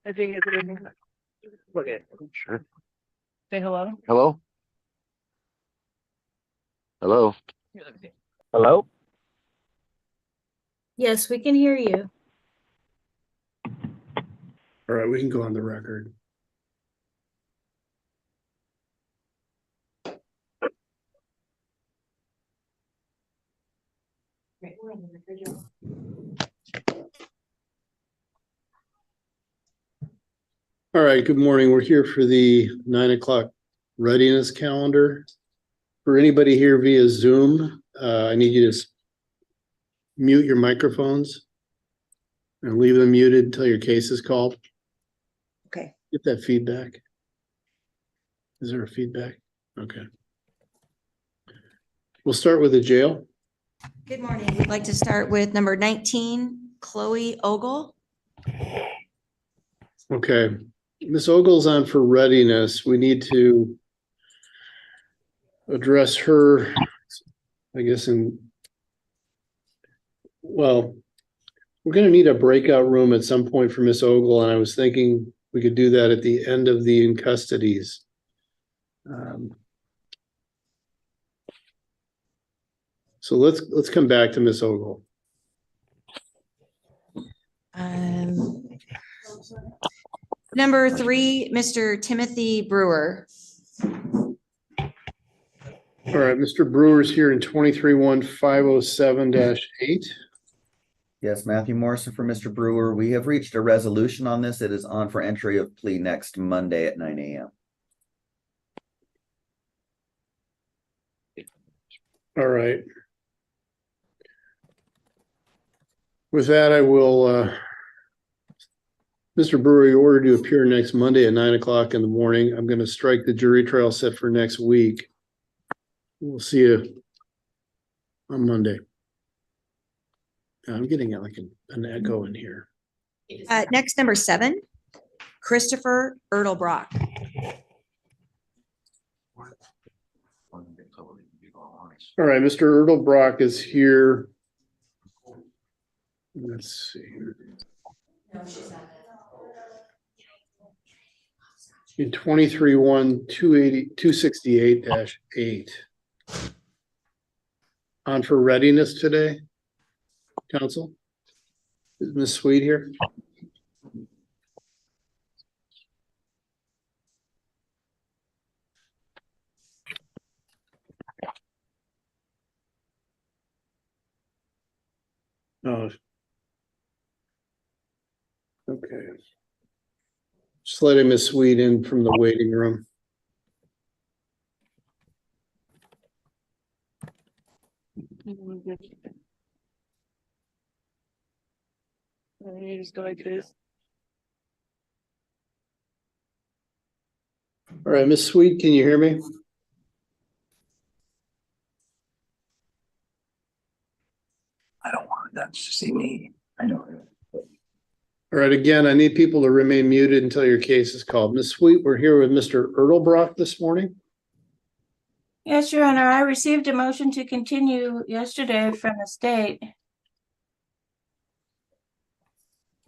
I think it's working. Okay. Sure. Say hello. Hello? Hello? Here, let me see. Hello? Yes, we can hear you. All right, we can go on the record. All right, good morning. We're here for the 9 o'clock readiness calendar. For anybody here via Zoom, I need you to mute your microphones and leave them muted until your case is called. Okay. Get that feedback. Is there a feedback? Okay. We'll start with the jail. Good morning. We'd like to start with number 19, Chloe Ogle. Okay. Ms. Ogle's on for readiness. We need to address her, I guess, we're going to need a breakout room at some point for Ms. Ogle, and I was thinking we could do that at the end of the in custodies. So let's come back to Ms. Ogle. Number 3, Mr. Timothy Brewer. All right, Mr. Brewer's here in 23-1507-8. Yes, Matthew Morrison for Mr. Brewer. We have reached a resolution on this. It is on for entry of plea next Monday at 9 a.m. All right. With that, I will, Mr. Brewer, you're ordered to appear next Monday at 9 o'clock in the morning. I'm going to strike the jury trial set for next week. We'll see you on Monday. I'm getting like an echo in here. Next, number 7, Christopher Erdelbrock. All right, Mr. Erdelbrock is here. Let's see. In 23-1-268-8. On for readiness today, counsel. Is Ms. Sweet here? Oh. Okay. Just letting Ms. Sweet in from the waiting room. You just go like this. All right, Ms. Sweet, can you hear me? I don't want that to see me. I know. All right, again, I need people to remain muted until your case is called. Ms. Sweet, we're here with Mr. Erdelbrock this morning. Yes, Your Honor, I received a motion to continue yesterday from the state.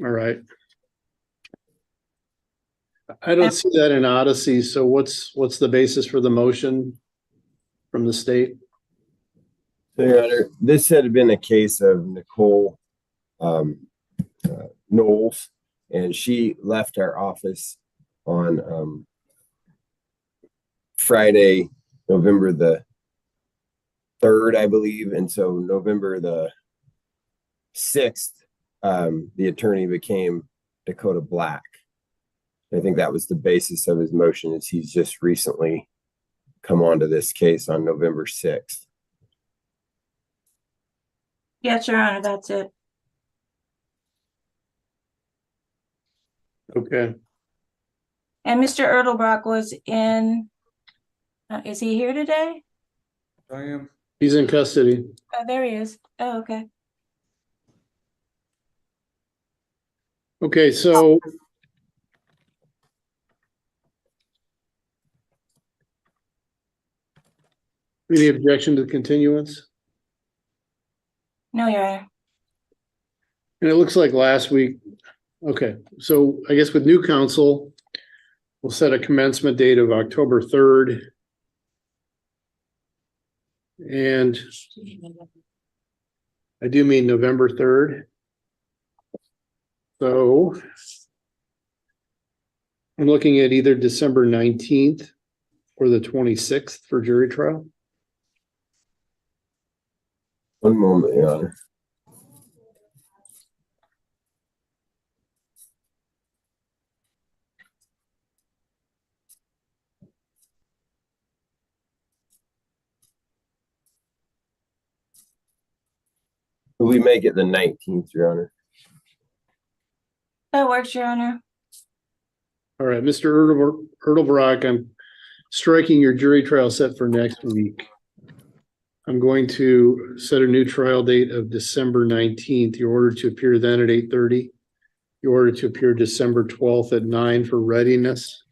All right. I don't see that in Odyssey, so what's the basis for the motion from the state? Your Honor, this had been a case of Nicole Knowles, and she left our office on Friday, November the 3rd, I believe. And so November the 6th, the attorney became Dakota Black. I think that was the basis of his motion, is he's just recently come onto this case on November 6th. Yes, Your Honor, that's it. Okay. And Mr. Erdelbrock was in, is he here today? I am. He's in custody. Oh, there he is. Oh, okay. Okay, so any objection to the continuance? No, Your Honor. And it looks like last week Okay, so I guess with new council, we'll set a commencement date of October 3rd. And I do mean November 3rd. So I'm looking at either December 19th or the 26th for jury trial. One moment, Your Honor. We make it the 19th, Your Honor. That works, Your Honor. All right, Mr. Erdelbrock, I'm striking your jury trial set for next week. I'm going to set a new trial date of December 19th. You're ordered to appear then at 8:30. You're ordered to appear December 12th at 9 for readiness.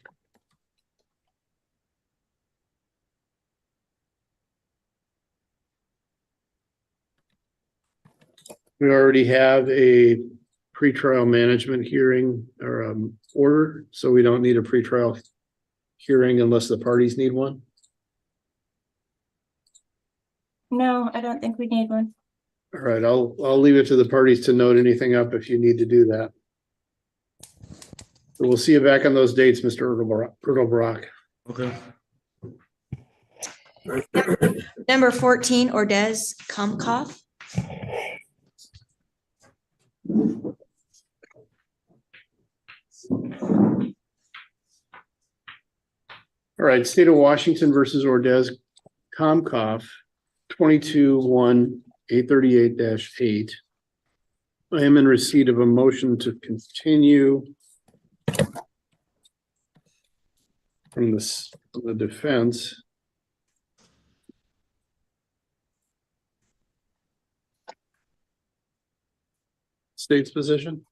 We already have a pretrial management hearing or order, so we don't need a pretrial hearing unless the parties need one. No, I don't think we need one. All right, I'll leave it to the parties to note anything up if you need to do that. So we'll see you back on those dates, Mr. Erdelbrock. Okay. Number 14, Ordez Comcoff. All right, State of Washington versus Ordez Comcoff, 22-1-838-8. I am in receipt of a motion to continue from the defense. State's position?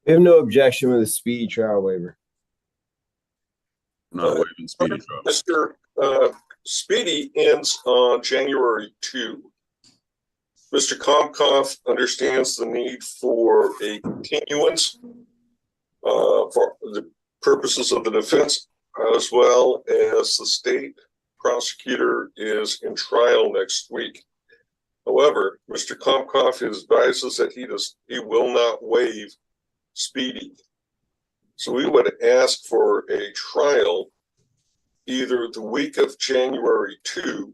We have no objection with a speedy trial waiver. Not waiving speedy trial. Mr. Speedy ends on January 2. Mr. Comcoff understands the need for a continuance for the purposes of the defense, as well as the state prosecutor is in trial next week. However, Mr. Comcoff advises that he will not waive speedy. So we would ask for a trial either the week of January 2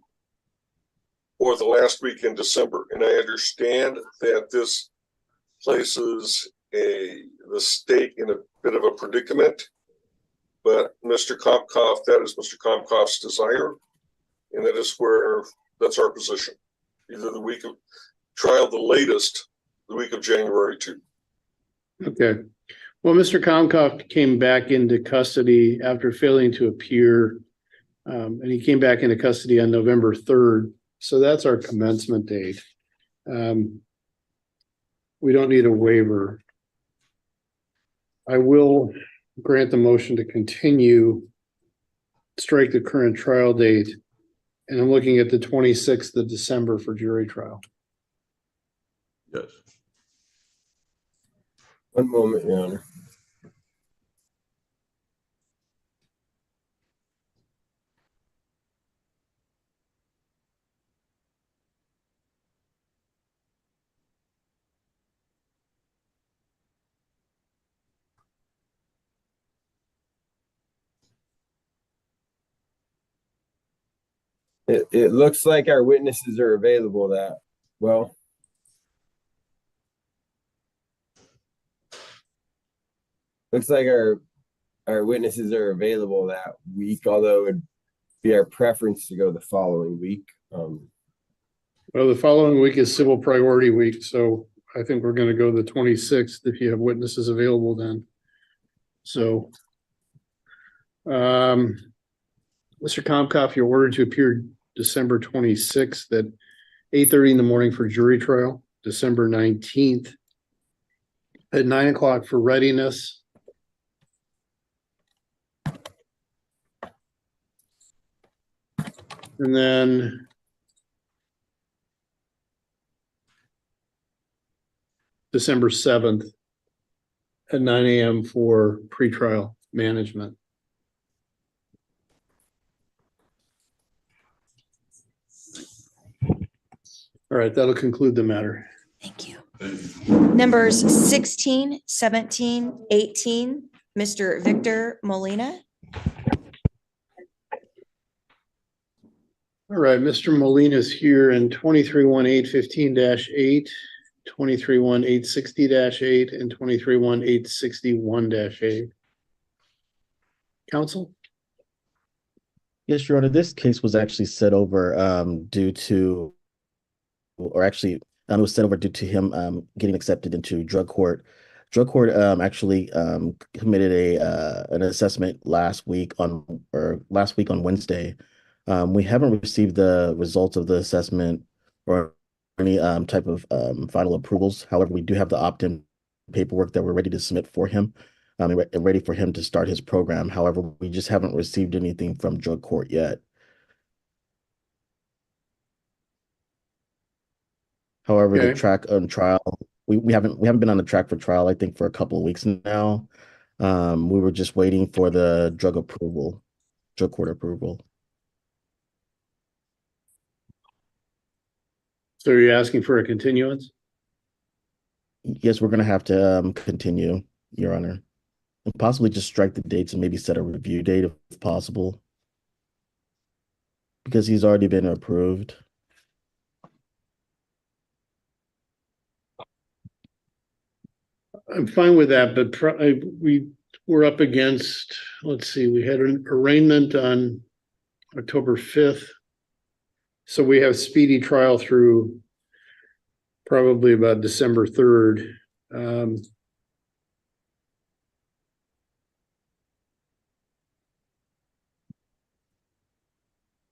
or the last week in December. And I understand that this places the state in a bit of a predicament, but Mr. Comcoff, that is Mr. Comcoff's desire. And that's our position. Either the week of trial, the latest, the week of January 2. Okay. Well, Mr. Comcoff came back into custody after failing to appear, and he came back into custody on November 3rd. So that's our commencement date. We don't need a waiver. I will grant the motion to continue, strike the current trial date, and I'm looking at the 26th of December for jury trial. Yes. One moment, Your Honor. It looks like our witnesses are available looks like our witnesses are available that week, although it'd be our preference to go the following week. Well, the following week is civil priority week, so I think we're going to go the 26th if you have witnesses available then. So, Mr. Comcoff, you're ordered to appear December 26th at 8:30 in the morning for jury trial, December 19th at 9 o'clock for readiness. And then December 7th at 9 a.m. for pretrial management. All right, that'll conclude the matter. Thank you. Numbers 16, 17, 18, Mr. Victor Molina. All right, Mr. Molina is here in 23-1815-8, 23-1860-8, and 23-1861-8. Counsel? Yes, Your Honor, this case was actually set over due to, or actually, it was set over due to him getting accepted into drug court. Drug court actually committed an assessment last week on Wednesday. We haven't received the results of the assessment or any type of final approvals. However, we do have the opt-in paperwork that we're ready to submit for him. And ready for him to start his program. However, we just haven't received anything from drug court yet. However, the track on trial, we haven't been on the track for trial, I think, for a couple of weeks now. We were just waiting for the drug court approval. So you're asking for a continuance? Yes, we're going to have to continue, Your Honor. And possibly just strike the dates and maybe set a review date if possible. Because he's already been approved. I'm fine with that, but we were up against, let's see, we had an arraignment on October 5th. So we have speedy trial through probably about December 3rd.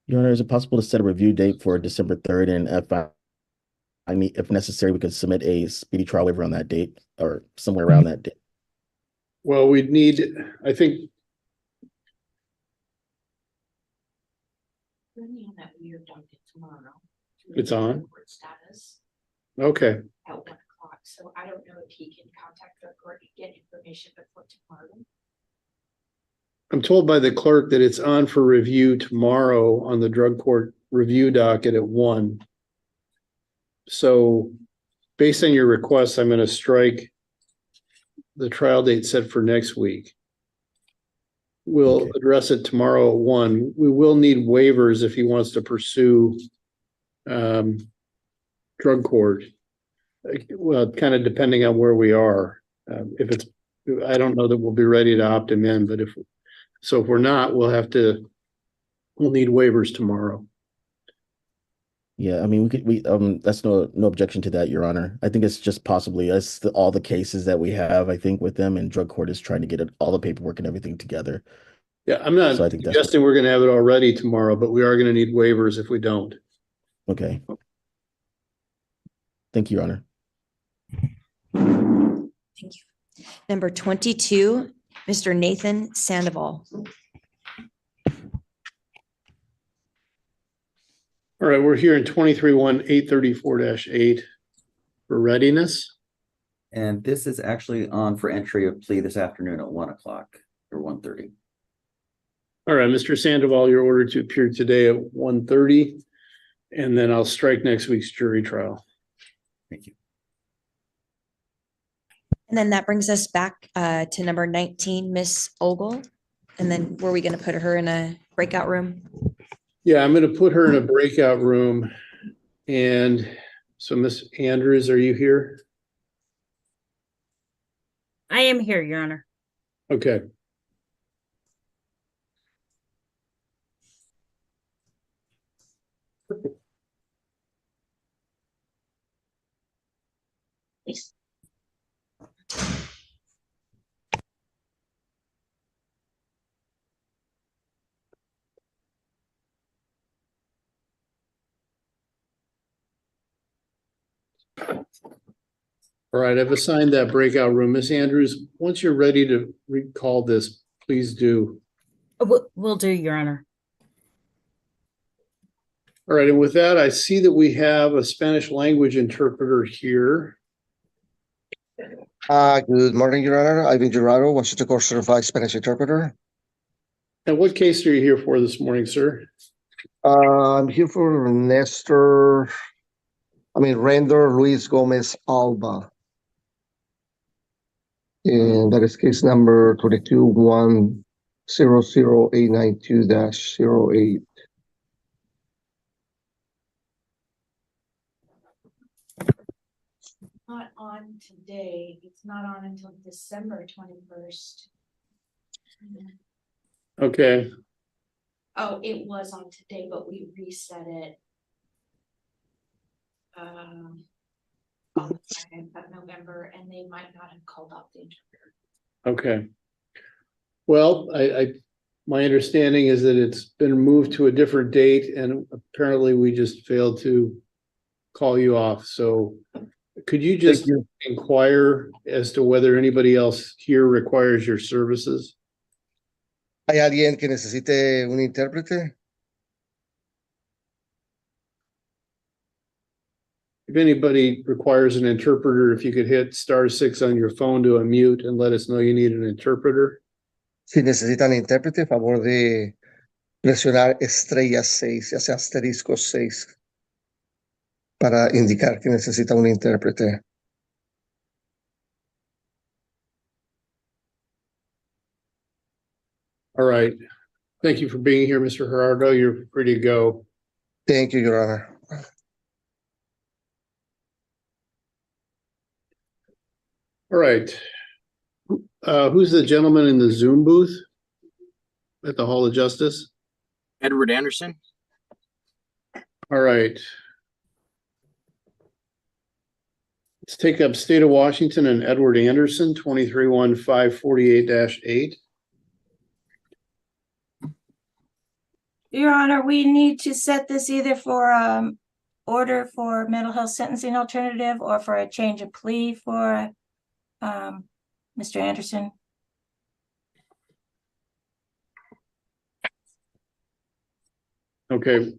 Your Honor, is it possible to set a review date for December 3rd? And if necessary, we could submit a speedy trial waiver on that date or somewhere around that date. Well, we'd need, I think. That weird docket tomorrow. It's on? Status Okay. at 1 o'clock. So I don't know if he can contact the court and get information before tomorrow. I'm told by the clerk that it's on for review tomorrow on the drug court review docket at 1. So based on your request, I'm going to strike the trial date set for next week. We'll address it tomorrow at 1. We will need waivers if he wants to pursue drug court. Well, kind of depending on where we are. If it's, I don't know that we'll be ready to opt him in, but if we're not, we'll need waivers tomorrow. Yeah, I mean, that's no objection to that, Your Honor. I think it's just possibly all the cases that we have, I think, with them, and drug court is trying to get all the paperwork and everything together. Yeah, I'm not suggesting we're going to have it all ready tomorrow, but we are going to need waivers if we don't. Okay. Thank you, Your Honor. Thank you. Number 22, Mr. Nathan Sandoval. All right, we're here in 23-1834-8 for readiness. And this is actually on for entry of plea this afternoon at 1 o'clock or 1:30. All right, Mr. Sandoval, you're ordered to appear today at 1:30, and then I'll strike next week's jury trial. Thank you. And then that brings us back to number 19, Miss Ogle. And then were we going to put her in a breakout room? Yeah, I'm going to put her in a breakout room. And so, Miss Andrews, are you here? I am here, Your Honor. Okay. Please. All right, I've assigned that breakout room. Miss Andrews, once you're ready to recall this, please do. Will do, Your Honor. All right, and with that, I see that we have a Spanish language interpreter here. Good morning, Your Honor. Ivan Gerardo, Washington Court Certified Spanish Interpreter. And what case are you here for this morning, sir? I'm here for Render Luis Gomez Alba. And that is case number 22-100-892-08. Not on today. It's not on until December 21st. Okay, Oh, it was on today, but we reset it. On the 2nd of November, and they might not have called off the interpreter. okay. Well, my understanding is that it's been moved to a different date and apparently we just failed to call you off. So could you just inquire as to whether anybody else here requires your services? ¿Hay alguien que necesite un intérprete? If anybody requires an interpreter, if you could hit *6 on your phone to unmute and let us know you need an interpreter. Si necesitan intérprete, favor de presionar *6, ya sea *6, para indicar que necesita un intérprete. All right. Thank you for being here, Mr. Gerardo. You're free to go. Thank you, Your Honor. All right. Who's the gentleman in the Zoom booth at the Hall of Justice? Edward Anderson. All right. Let's take up State of Washington and Edward Anderson, 23-1-548-8. Your Honor, we need to set this either for order for mental health sentencing alternative or for a change of plea for Mr. Anderson. Okay.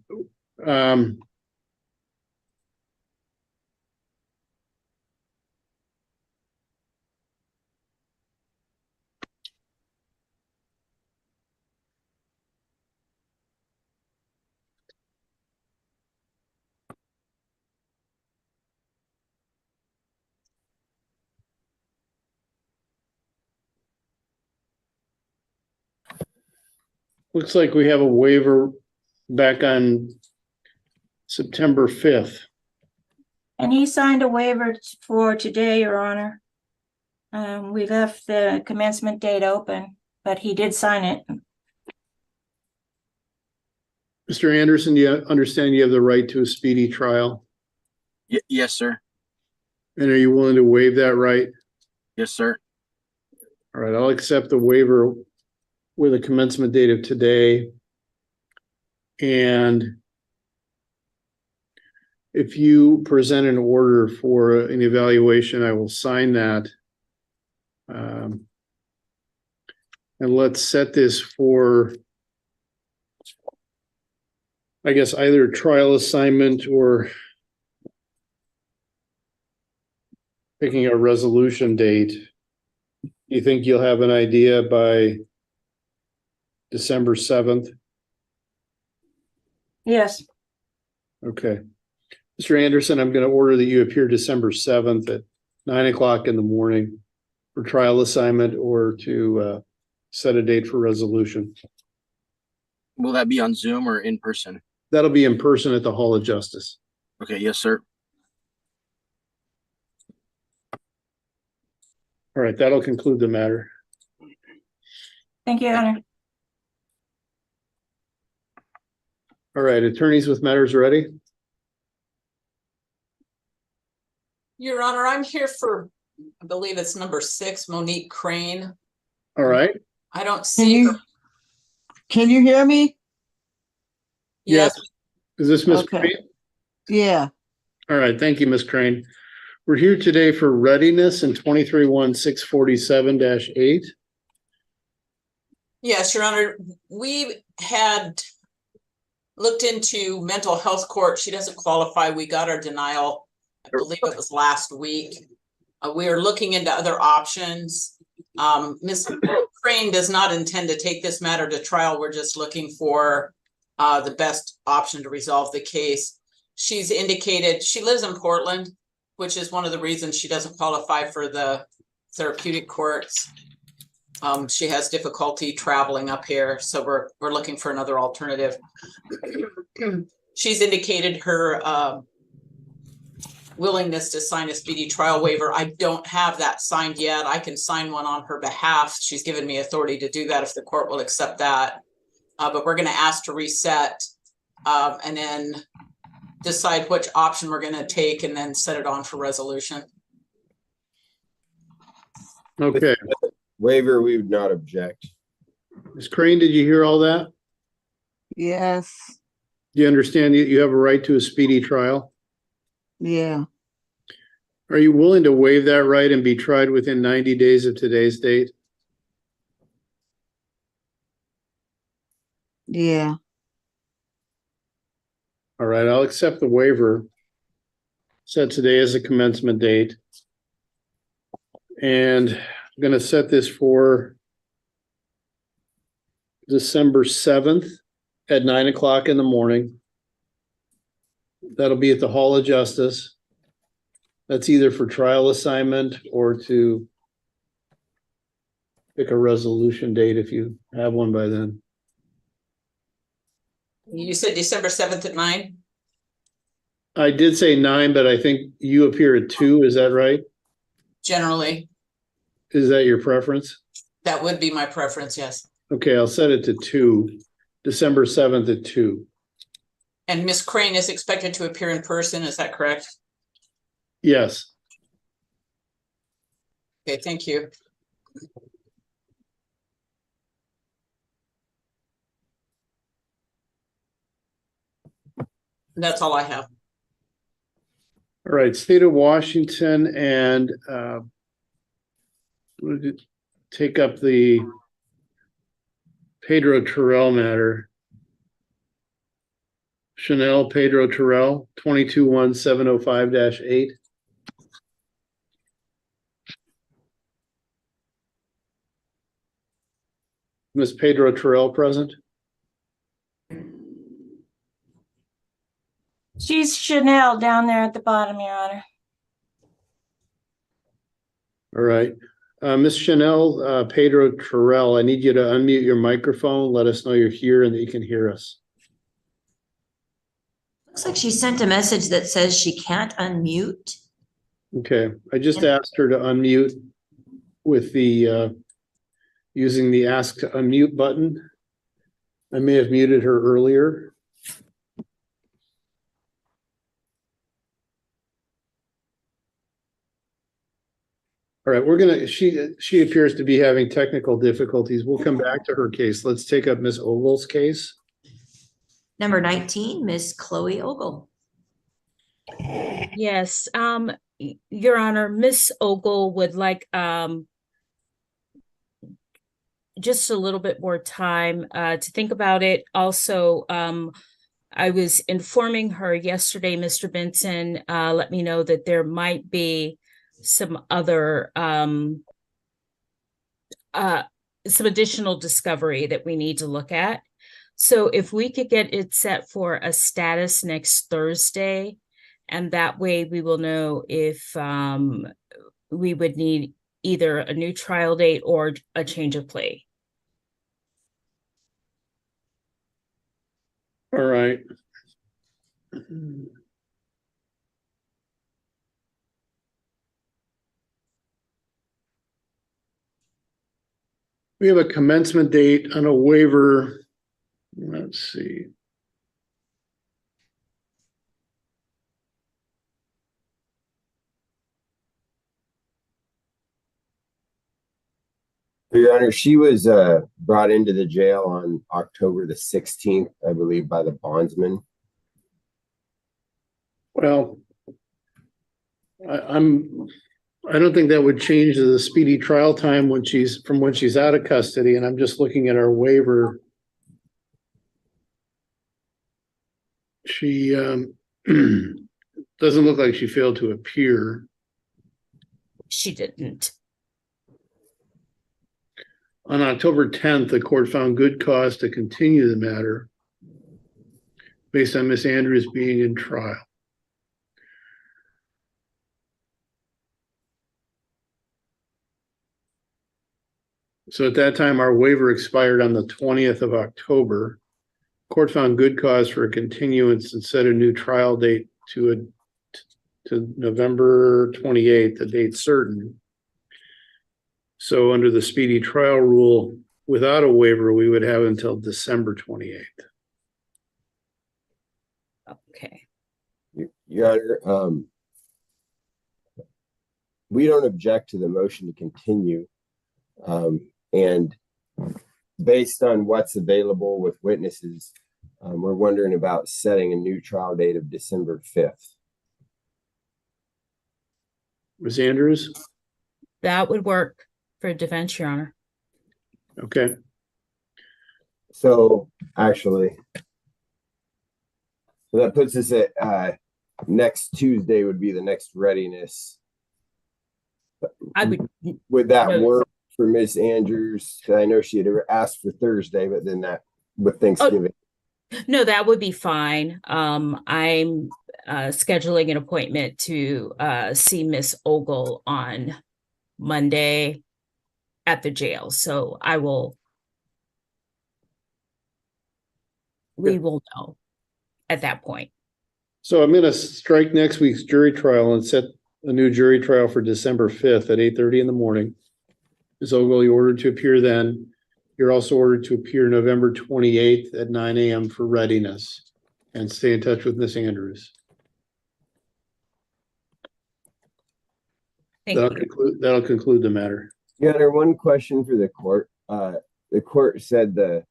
Looks like we have a waiver back on September 5th. And he signed a waiver for today, Your Honor. We left the commencement date open, but he did sign it. Mr. Anderson, do you understand you have the right to a speedy trial? Yes, sir. And are you willing to waive that right? Yes, sir. All right, I'll accept the waiver with a commencement date of today. And if you present an order for an evaluation, I will sign that. And let's set this for, I guess, either trial assignment or picking a resolution date. You think you'll have an idea by December 7th? Yes. Okay. Mr. Anderson, I'm going to order that you appear December 7th at 9 o'clock in the morning for trial assignment or to set a date for resolution. Will that be on Zoom or in person? That'll be in person at the Hall of Justice. Okay, yes, sir. All right, that'll conclude the matter. Thank you, Your Honor. All right, attorneys with matters ready? Your Honor, I'm here for, I believe it's number 6, Monique Crane. All right. I don't see her. Can you hear me? Yes. Is this Ms. Okay. Crane? Yeah. All right, thank you, Ms. Crane. We're here today for Readiness in 23-1-647-8. Yes, Your Honor, we had looked into mental health court. She doesn't qualify. We got our denial. I believe it was last week. We are looking into other options. Ms. Crane does not intend to take this matter to trial. We're just looking for the best option to resolve the case. She's indicated she lives in Portland, which is one of the reasons she doesn't qualify for the therapeutic courts. She has difficulty traveling up here, so we're looking for another alternative. She's indicated her willingness to sign a speedy trial waiver. I don't have that signed yet. I can sign one on her behalf. She's given me authority to do that if the court will accept that. But we're going to ask to reset and then decide which option we're going to take and then set it on for resolution. Okay. Waiver, we would not object. Ms. Crane, did you hear all that? Yes. Do you understand that you have a right to a speedy trial? Yeah. Are you willing to waive that right and be tried within 90 days of today's date? Yeah. All right, I'll accept the waiver. Set today as a commencement date. And I'm going to set this for December 7th at 9 o'clock in the morning. That'll be at the Hall of Justice. That's either for trial assignment or to pick a resolution date if you have one by then. You said December 7th at 9? I did say 9, but I think you appear at 2. Is that right? Generally, Is that your preference? that would be my preference, yes. Okay, I'll set it to 2, December 7th at 2. And Ms. Crane is expected to appear in person, is that correct? Yes. Okay, thank you. That's all I have. All right, State of Washington and take up the Pedro Terrell matter. Chanel Pedro Terrell, 22-1705-8. Ms. Pedro Terrell present? She's Chanel down there at the bottom, Your Honor. All right. Ms. Chanel Pedro Terrell, I need you to unmute your microphone. Let us know you're here and that you can hear us. Looks like she sent a message that says she can't unmute. Okay, I just asked her to unmute with the using the ask to unmute button. I may have muted her earlier. All right, we're gonna, she appears to be having technical difficulties. We'll come back to her case. Let's take up Ms. Ogle's case. Number 19, Miss Chloe Ogle. Yes, Your Honor, Miss Ogle would like just a little bit more time to think about it. Also, I was informing her yesterday, Mr. Benson let me know that there might be some other some additional discovery that we need to look at. So if we could get it set for a status next Thursday, and that way we will know if we would need either a new trial date or a change of plea. All right. We have a commencement date on a waiver. Let's see. Your Honor, she was brought into the jail on October the 16th, I believe, by the bondsman. Well, I don't think that would change the speedy trial time when she's out of custody, and I'm just looking at our waiver. She doesn't look like she failed to appear. She didn't. On October 10th, the court found good cause to continue the matter based on Miss Andrews being in trial. So at that time, our waiver expired on the 20th of October. Court found good cause for a continuance and set a new trial date to November 28th, a date certain. So under the speedy trial rule, without a waiver, we would have until December 28th. Okay. Your Honor, we don't object to the motion to continue. And based on what's available with witnesses, we're wondering about setting a new trial date of December 5th. Ms. Andrews? That would work for defense, Your Honor. Okay. So actually, so that puts us at next Tuesday would be the next readiness. Would that work for Miss Andrews? I know she had asked for Thursday, but then that with Thanksgiving. No, that would be fine. I'm scheduling an appointment to see Miss Ogle on Monday at the jail. So we will know at that point. So I'm going to strike next week's jury trial and set a new jury trial for December 5th at 8:30 in the morning. Ms. Ogle, you're ordered to appear then. You're also ordered to appear November 28th at 9 a.m. for readiness, and stay in touch with Miss Andrews. That'll conclude the matter. Your Honor, one question for the court. The court said the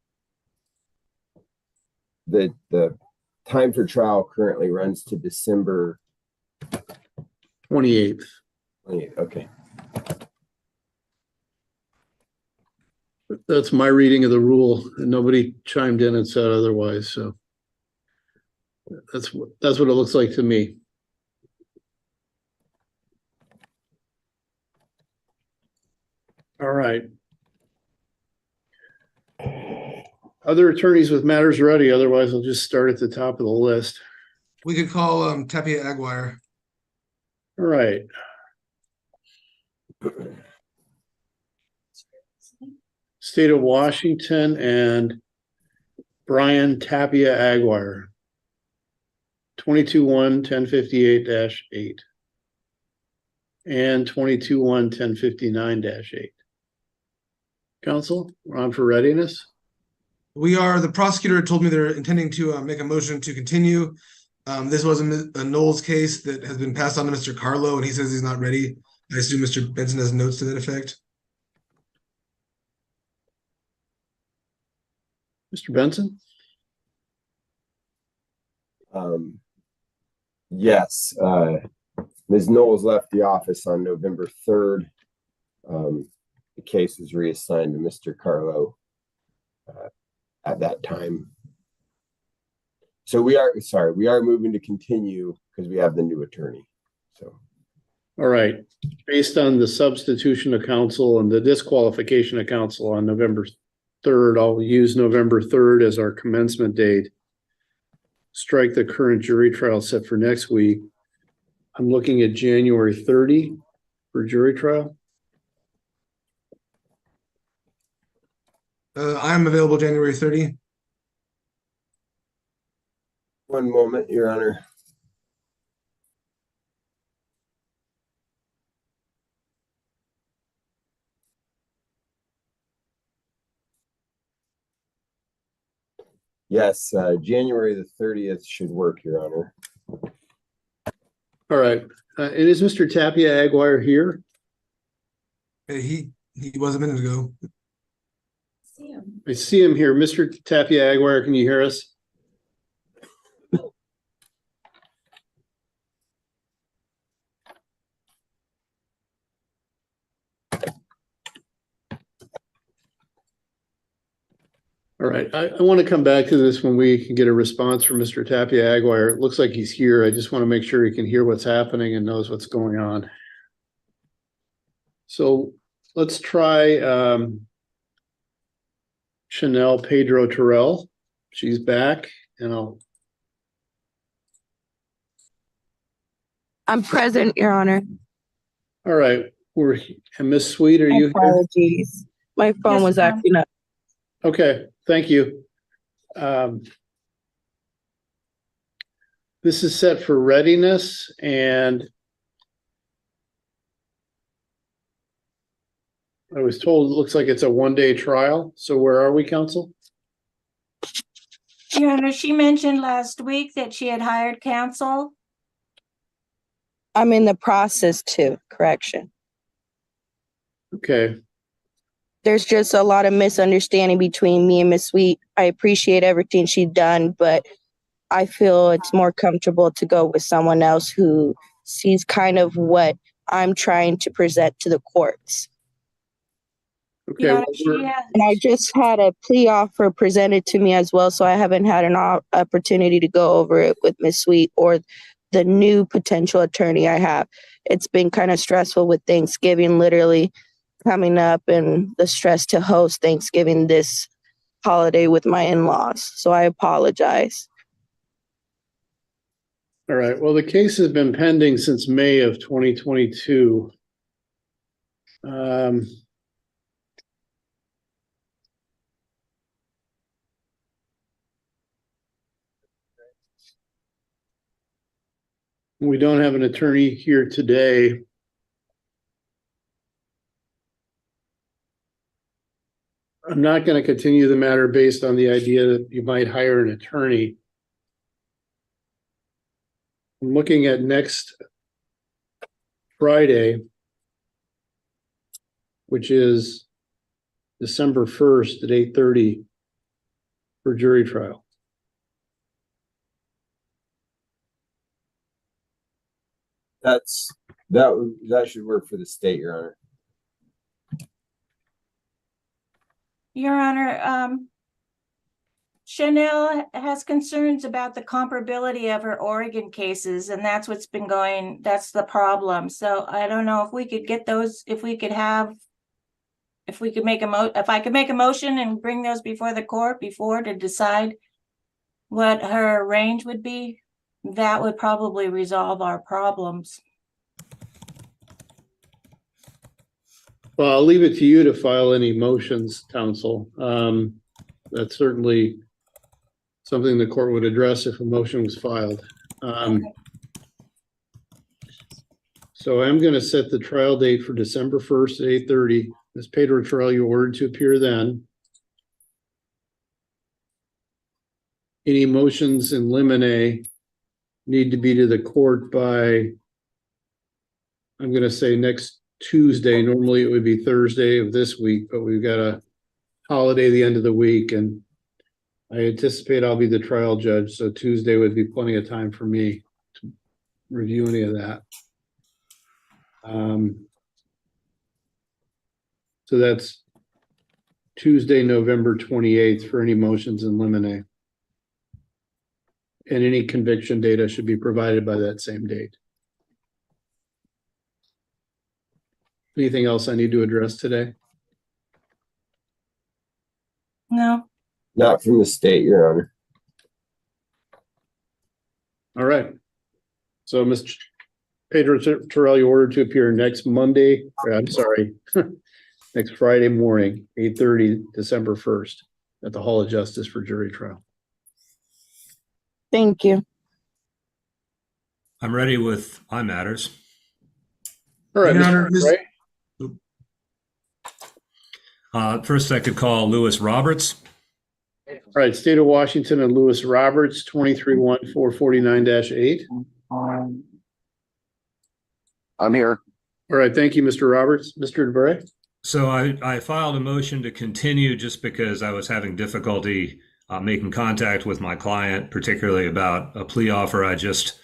time for trial currently runs to December 28th. 28th. Okay. That's my reading of the rule, and nobody chimed in and said otherwise. So that's what it looks like to me. All right. Other attorneys with matters ready. Otherwise, I'll just start at the top of the list. We could call Tapia Aguirre. All right. State of Washington and Brian Tapia Aguirre. 22-1-1058-8 and 22-1-1059-8. Counsel, we're on for readiness. We are. The prosecutor told me they're intending to make a motion to continue. This was a Knowles case that has been passed on to Mr. Carlo, and he says he's not ready. I assume Mr. Benson has notes to that effect. Mr. Benson? Yes. Ms. Knowles left the office on November 3rd. The case was reassigned to Mr. Carlo at that time. So we are moving to continue because we have the new attorney. So, all right. Based on the substitution of counsel and the disqualification of counsel on November 3rd, I'll use November 3rd as our commencement date. Strike the current jury trial set for next week. I'm looking at January 30 for jury trial. I'm available January 30. One moment, Your Honor. Yes, January the 30th should work, Your Honor. All right. And is Mr. Tapia Aguirre here? He was a minute ago. I see him here. Mr. Tapia Aguirre, can you hear us? All right, I want to come back to this when we can get a response from Mr. Tapia Aguirre. It looks like he's here. I just want to make sure he can hear what's happening and knows what's going on. So let's try Chanel Pedro Terrell. She's back, and I'm present, Your Honor. all right. And Miss Sweet, are you here? Apologies. My phone Yes, was ma'am. acting up. Okay, thank you. This is set for readiness, and I was told it looks like it's a one-day trial. So where are we, counsel? Your Honor, she mentioned last week that she had hired counsel. I'm in the process too, correction. Okay, There's just a lot of misunderstanding between me and Miss Sweet. I appreciate everything she's done, but I feel it's more comfortable to go with someone else who sees kind of what I'm trying to present to the courts. okay. Your well, Honor, And I just had a plea offer presented to me as well, so I haven't had an opportunity to go over it with Miss Sweet or the new potential attorney I have. It's been kind of stressful with Thanksgiving literally coming up and the stress to host Thanksgiving this holiday with my in-laws. So I apologize. All right, well, the case has been pending since May of 2022. We don't have an attorney here today. I'm not going to continue the matter based on the idea that you might hire an attorney. I'm looking at next Friday, which is December 1st at 8:30 for jury trial. That should work for the state, Your Honor. Your Honor, Chanel has concerns about the comparability of her Oregon cases, and that's what's been going, that's the problem. So I don't know if we could get those, if I could make a motion and bring those before the court before to decide what her range would be, that would probably resolve our problems. Well, I'll leave it to you to file any motions, counsel. That's certainly something the court would address if a motion was filed. So I'm going to set the trial date for December 1st at 8:30. Ms. Pedro Terrell, you're ordered to appear then. Any motions in limine need to be to the court by, I'm going to say next Tuesday. Normally it would be Thursday of this week, but we've got a holiday the end of the week, and I anticipate I'll be the trial judge, so Tuesday would be plenty of time for me to review any of that. So that's Tuesday, November 28th for any motions in limine. And any conviction data should be provided by that same date. Anything else I need to address today? No. Not from the state, Your Honor. All right. So, Mr. Pedro Terrell, you're ordered to appear next Monday. I'm sorry, next Friday morning, 8:30, December 1st, at the Hall of Justice for jury trial. Thank you. I'm ready with my matters. All right, Your Mr. Honor, First, I could call Lewis Roberts. All right, State of Washington and Lewis Roberts, 23-1449-8. I'm here. All right, thank you, Mr. Roberts. Mr. DeVere? So I filed a motion to continue just because I was having difficulty making contact with my client, particularly about a plea offer I just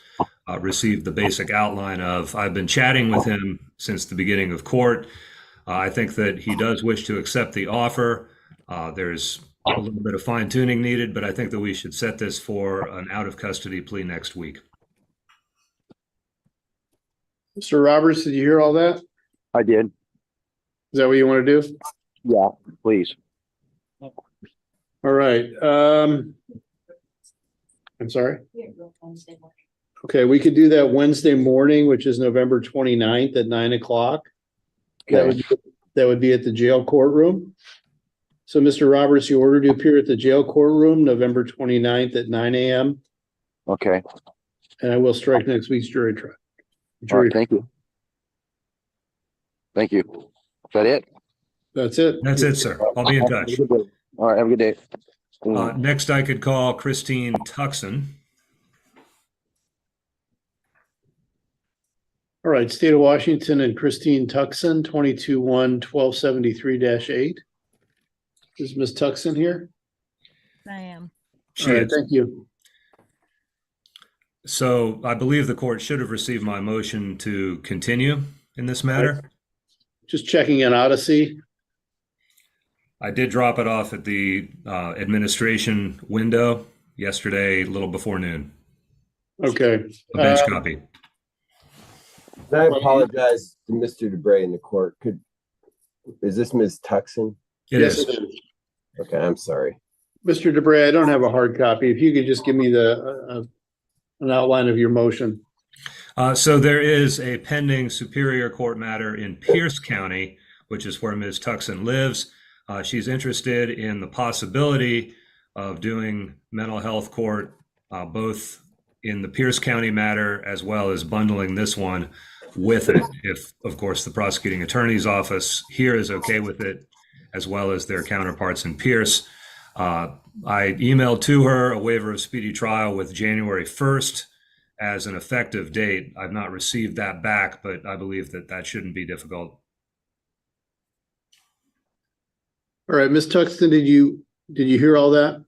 received the basic outline of. I've been chatting with him since the beginning of court. I think that he does wish to accept the offer. There's a little bit of fine tuning needed, but I think that we should set this for an out of custody plea next week. Mr. Roberts, did you hear all that? I did. Is that what you want to do? Yeah, please. All right. I'm sorry. Okay, we could do that Wednesday morning, which is November 29th at 9 o'clock. Okay. That would be at the jail courtroom. So, Mr. Roberts, you ordered to appear at the jail courtroom November 29th at 9 a.m. Okay. And I will strike next week's jury trial. All right, thank you. Thank you. Is that it? That's it. That's it, sir. I'll be in touch. All right, have a good day. Next, I could call Christine Tuckson. All right, State of Washington and Christine Tuckson, 221-1273-8. Is Ms. Tuckson here? I am. She All right, is. thank you. So I believe the court should have received my motion to continue in this matter. Just checking in Odyssey. I did drop it off at the administration window yesterday, a little before noon. Okay. A bench copy. I apologize to Mr. DeBray in the court. Is this Ms. Tuckson? It Yes, is. it is. Okay, I'm sorry. Mr. DeBray, I don't have a hard copy. If you could just give me an outline of your motion. So there is a pending Superior Court matter in Pierce County, which is where Ms. Tuckson lives. She's interested in the possibility of doing mental health court, both in the Pierce County matter as well as bundling this one with it. If, of course, the prosecuting attorney's office here is okay with it, as well as their counterparts in Pierce. I emailed to her a waiver of speedy trial with January 1st as an effective date. I've not received that back, but I believe that that shouldn't be difficult. All right, Ms. Tuxton, did you hear all that?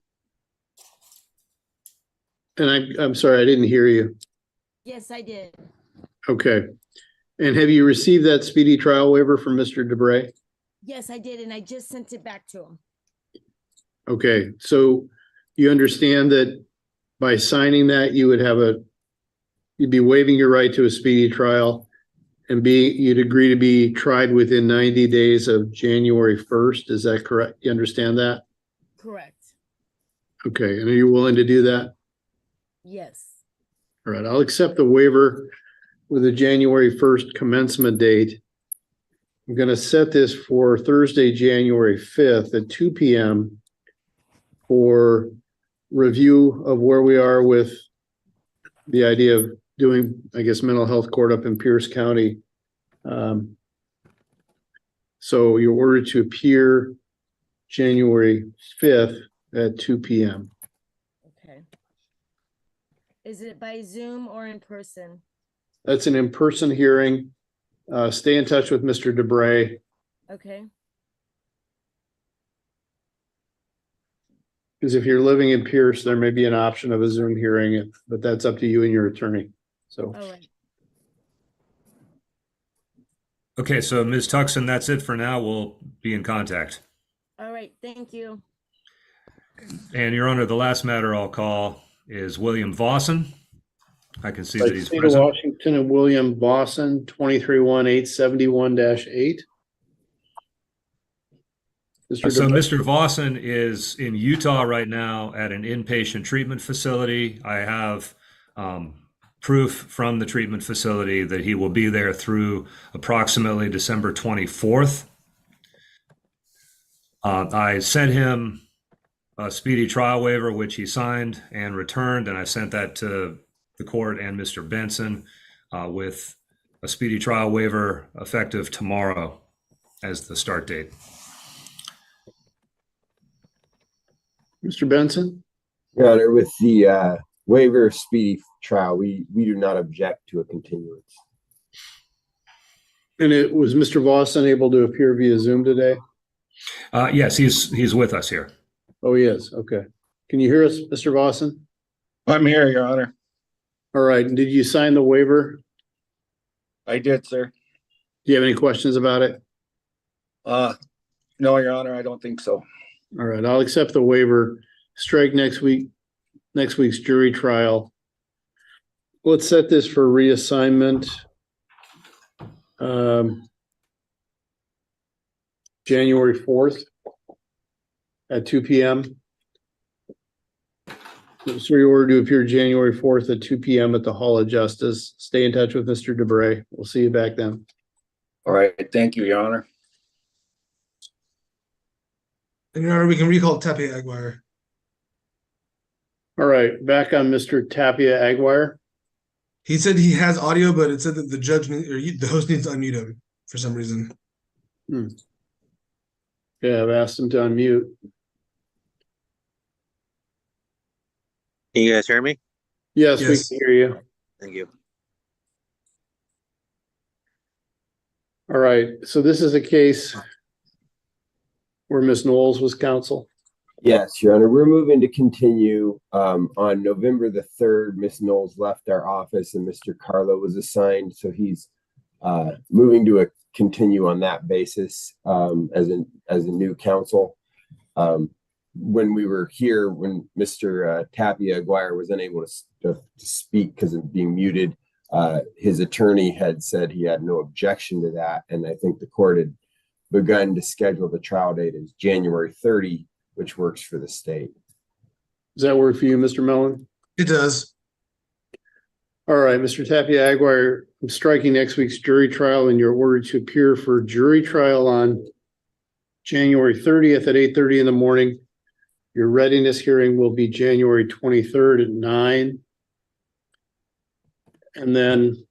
And I'm sorry, I didn't hear you. Yes, I did. Okay. And have you received that speedy trial waiver from Mr. DeBray? Yes, I did, and I just sent it back to him. Okay, so you understand that by signing that, you'd be waiving your right to a speedy trial and you'd agree to be tried within 90 days of January 1st. Is that correct? You understand that? Correct. Okay, and are you willing to do that? Yes. All right, I'll accept the waiver with a January 1st commencement date. I'm going to set this for Thursday, January 5th at 2 p.m. for review of where we are with the idea of doing, I guess, mental health court up in Pierce County. So you're ordered to appear January 5th at 2 p.m. Okay. Is it by Zoom or in person? That's an in-person hearing. Stay in touch with Mr. DeBray. Okay. Because if you're living in Pierce, there may be an option of a Zoom hearing, but that's up to you and your attorney. So. All right. Okay, so Ms. Tuckson, that's it for now. We'll be in contact. All right. Thank you. And Your Honor, the last matter I'll call is William Vossen. I can see that he's State of present. Washington and William Vossen, 231-871-8. So Mr. Vossen is in Utah right now at an inpatient treatment facility. I have proof from the treatment facility that he will be there through approximately December 24th. I sent him a speedy trial waiver, which he signed and returned, and I sent that to the court and Mr. Benson with a speedy trial waiver effective tomorrow as the start date. Mr. Benson? Your Honor, with the waiver of speedy trial, we do not object to a continuance. And was Mr. Vossen able to appear via Zoom today? Yes, he's with us here. Oh, he is. Okay. Can you hear us, Mr. Vossen? I'm here, Your Honor. All right. And did you sign the waiver? I did, sir. Do you have any questions about it? No, Your Honor, I don't think so. All right. I'll accept the waiver. Strike next week's jury trial. Let's set this for reassignment. January 4th at 2 p.m. So your order to appear January 4th at 2 p.m. at the Hall of Justice. Stay in touch with Mr. DeBray. We'll see you back then. All right, thank you, Your Honor. And Your Honor, we can recall Tapia Aguirre. All right, back on Mr. Tapia Aguirre. He said he has audio, but it said that the judge the host needs to unmute him for some reason. Yeah, I've asked him to unmute. Can you guys hear me? Yes, we can hear you. Thank you. All right, so this is a case where Ms. Knowles was counsel. Yes, Your Honor. We're moving to continue on November the 3rd. Ms. Knowles left our office and Mr. Carlo was assigned. So he's moving to continue on that basis as a new counsel. When we were here, when Mr. Tapia Aguirre was unable to speak because of being muted, his attorney had said he had no objection to that. And I think the court had begun to schedule the trial date as January 30, which works for the state. Does that work for you, Mr. Mellon? It does. All right, Mr. Tapia Aguirre, I'm striking next week's jury trial in your order to appear for jury trial on January 30th at 8:30 in the morning. Your readiness hearing will be January 23rd at 9. And then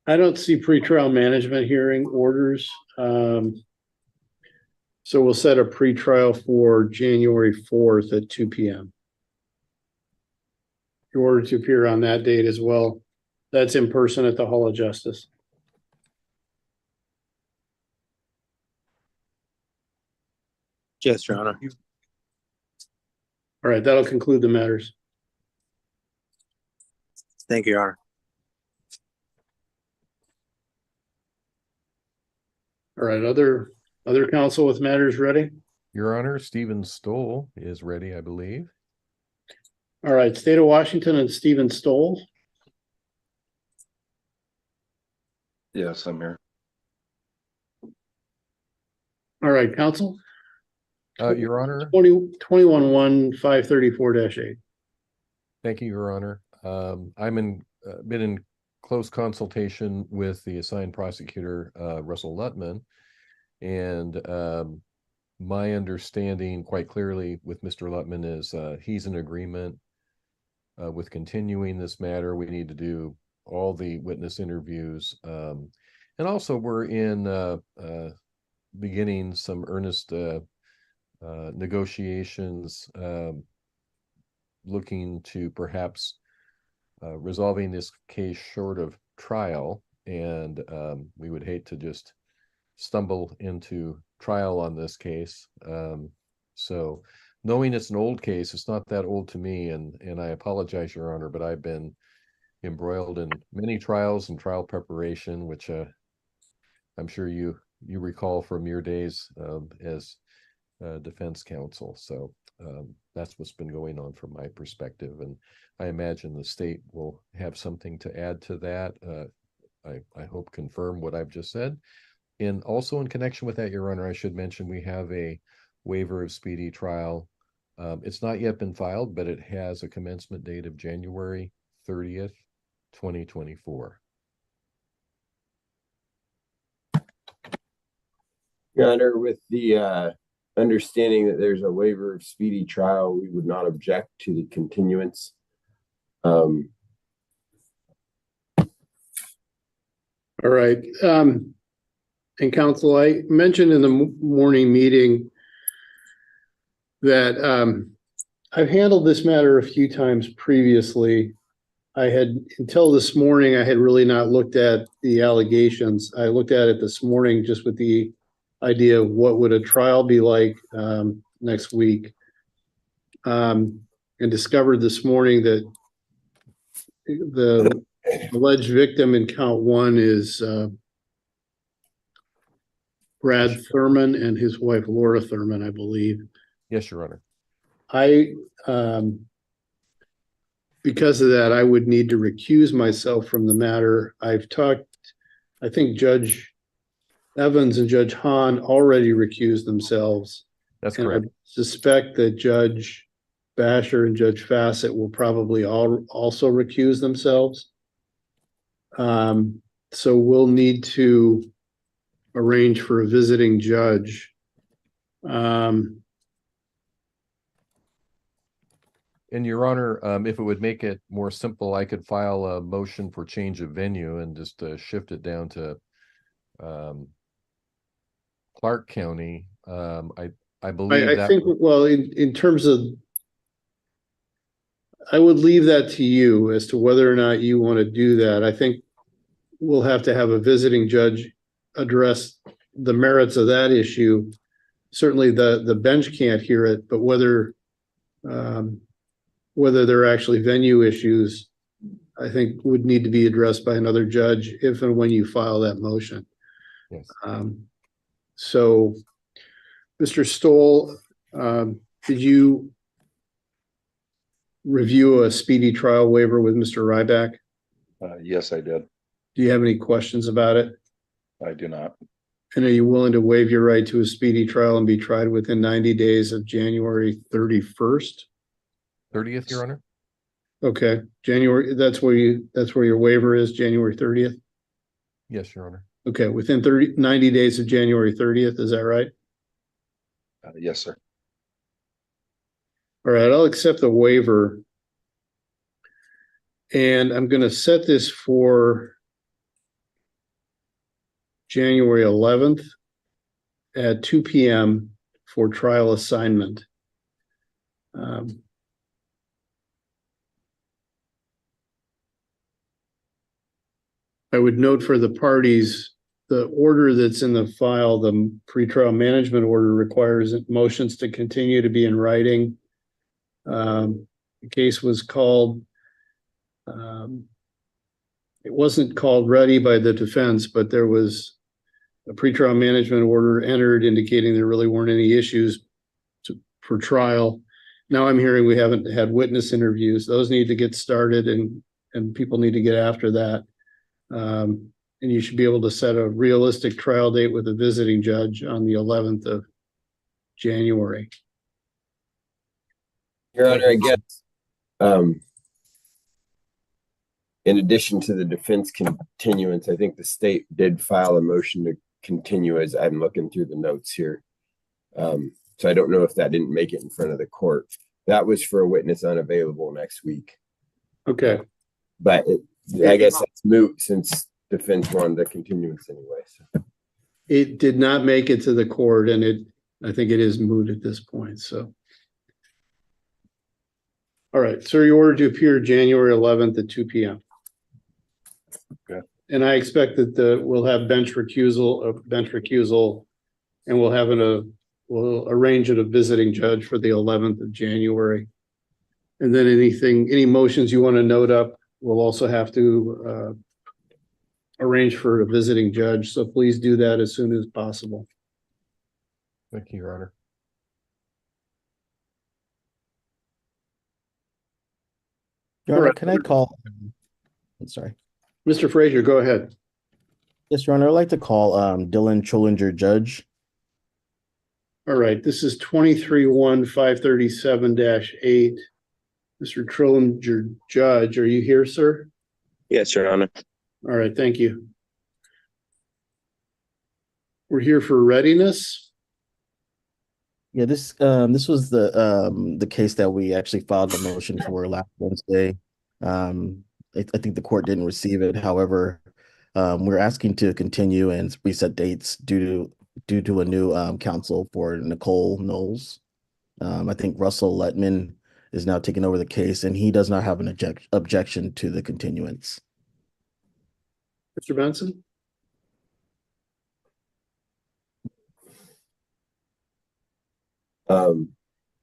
I don't see pretrial management hearing orders. So we'll set a pretrial for January 4th at 2 p.m. Your order to appear on that date as well. That's in person at the Hall of Justice. Yes, Your Honor. All right, that'll conclude the matters. Thank you, Your Honor. All right, other counsel with matters ready? Your Honor, Stephen Stoll is ready, I believe. All right, State of Washington and Stephen Stoll. Yes, I'm here. All right, counsel. Your Honor. 21-1-534-8. Thank you, Your Honor. I'm been in close consultation with the assigned prosecutor, Russell Luttman, and my understanding quite clearly with Mr. Luttman is he's in agreement with continuing this matter. We need to do all the witness interviews, and also we're in beginning some earnest negotiations, looking to perhaps resolving this case short of trial, and we would hate to just stumble into trial on this case. So knowing it's an old case, it's not that old to me, and I apologize, Your Honor, but I've been embroiled in many trials and trial preparation, which I'm sure you recall from your days as defense counsel. So that's what's been going on from my perspective, and I imagine the state will have something to add to that. I hope confirm what I've just said. And also in connection with that, Your Honor, I should mention we have a waiver of speedy trial. It's not yet been filed, but it has a commencement date of January 30th, 2024. Your Honor, with the understanding that there's a waiver of speedy trial, we would not object to the continuance. All right. And counsel, I mentioned in the morning meeting that I've handled this matter a few times previously. I had, until this morning, I had really not looked at the allegations. I looked at it this morning just with the idea of what would a trial be like next week, and discovered this morning that the alleged victim in count one is Brad Thurman and his wife Laura Thurman, I believe. Yes, Your Honor. I because of that, I would need to recuse myself from the matter. I've talked, I think Judge Evans and Judge Hahn already recused themselves. That's And correct. I suspect that Judge Basher and Judge Fassett will probably also recuse themselves. So we'll need to arrange for a visiting judge. And Your Honor, if it would make it more simple, I could file a motion for change of venue and just shift it down to Clark County. I believe I that think, well, in terms of, I would leave that to you as to whether or not you want to do that. I think we'll have to have a visiting judge address the merits of that issue. Certainly the bench can't hear it, but whether there are actually venue issues, I think would need to be addressed by another judge if and when you file that motion. Yes. So, Mr. Stoll, did you review a speedy trial waiver with Mr. Ryback? Yes, I did. Do you have any questions about it? I do not. And are you willing to waive your right to a speedy trial and be tried within 90 days of January 31st? 30th, Your Honor? Okay, January, that's where your waiver is, January 30th? Yes, Your Honor. Okay, within 90 days of January 30th, is that right? Yes, sir. All right, I'll accept the waiver. And I'm going to set this for January 11th at 2 p.m. for trial assignment. I would note for the parties, the order that's in the file, the pretrial management order requires motions to continue to be in writing. The case was called, it wasn't called ready by the defense, but there was a pretrial management order entered indicating there really weren't any issues for trial. Now I'm hearing we haven't had witness interviews. Those need to get started and people need to get after that. And you should be able to set a realistic trial date with a visiting judge on the 11th of January. Your Honor, I guess, in addition to the defense continuance, I think the state did file a motion to continue as I'm looking through the notes here. So I don't know if that didn't make it in front of the court. That was for a witness unavailable next week. Okay. But I guess that's moot since defense wanted the continuance anyway. So. It did not make it to the court, and I think it is moot at this point. So, all right. So you ordered to appear January 11th at 2 p.m. Okay. And I expect that we'll have bench recusal, and we'll arrange a visiting judge for the 11th of January. And then any motions you want to note up, we'll also have to arrange for a visiting judge. So please do that as soon as possible. Thank you, Your Honor. Your Honor, can I call? I'm sorry. Mr. Frazier, go ahead. Yes, Your Honor, I'd like to call Dylan Chollinger, judge. All right, this is 23-1-537-8. Mr. Trillinger, judge, are you here, sir? Yes, Your Honor. All right, thank you. We're here for readiness. Yeah, this was the case that we actually filed the motion for last Wednesday. I think the court didn't receive it. However, we're asking to continue and reset dates due to a new counsel for Nicole Knowles. I think Russell Letman is now taking over the case, and he does not have an objection to the continuance. Mr. Benson?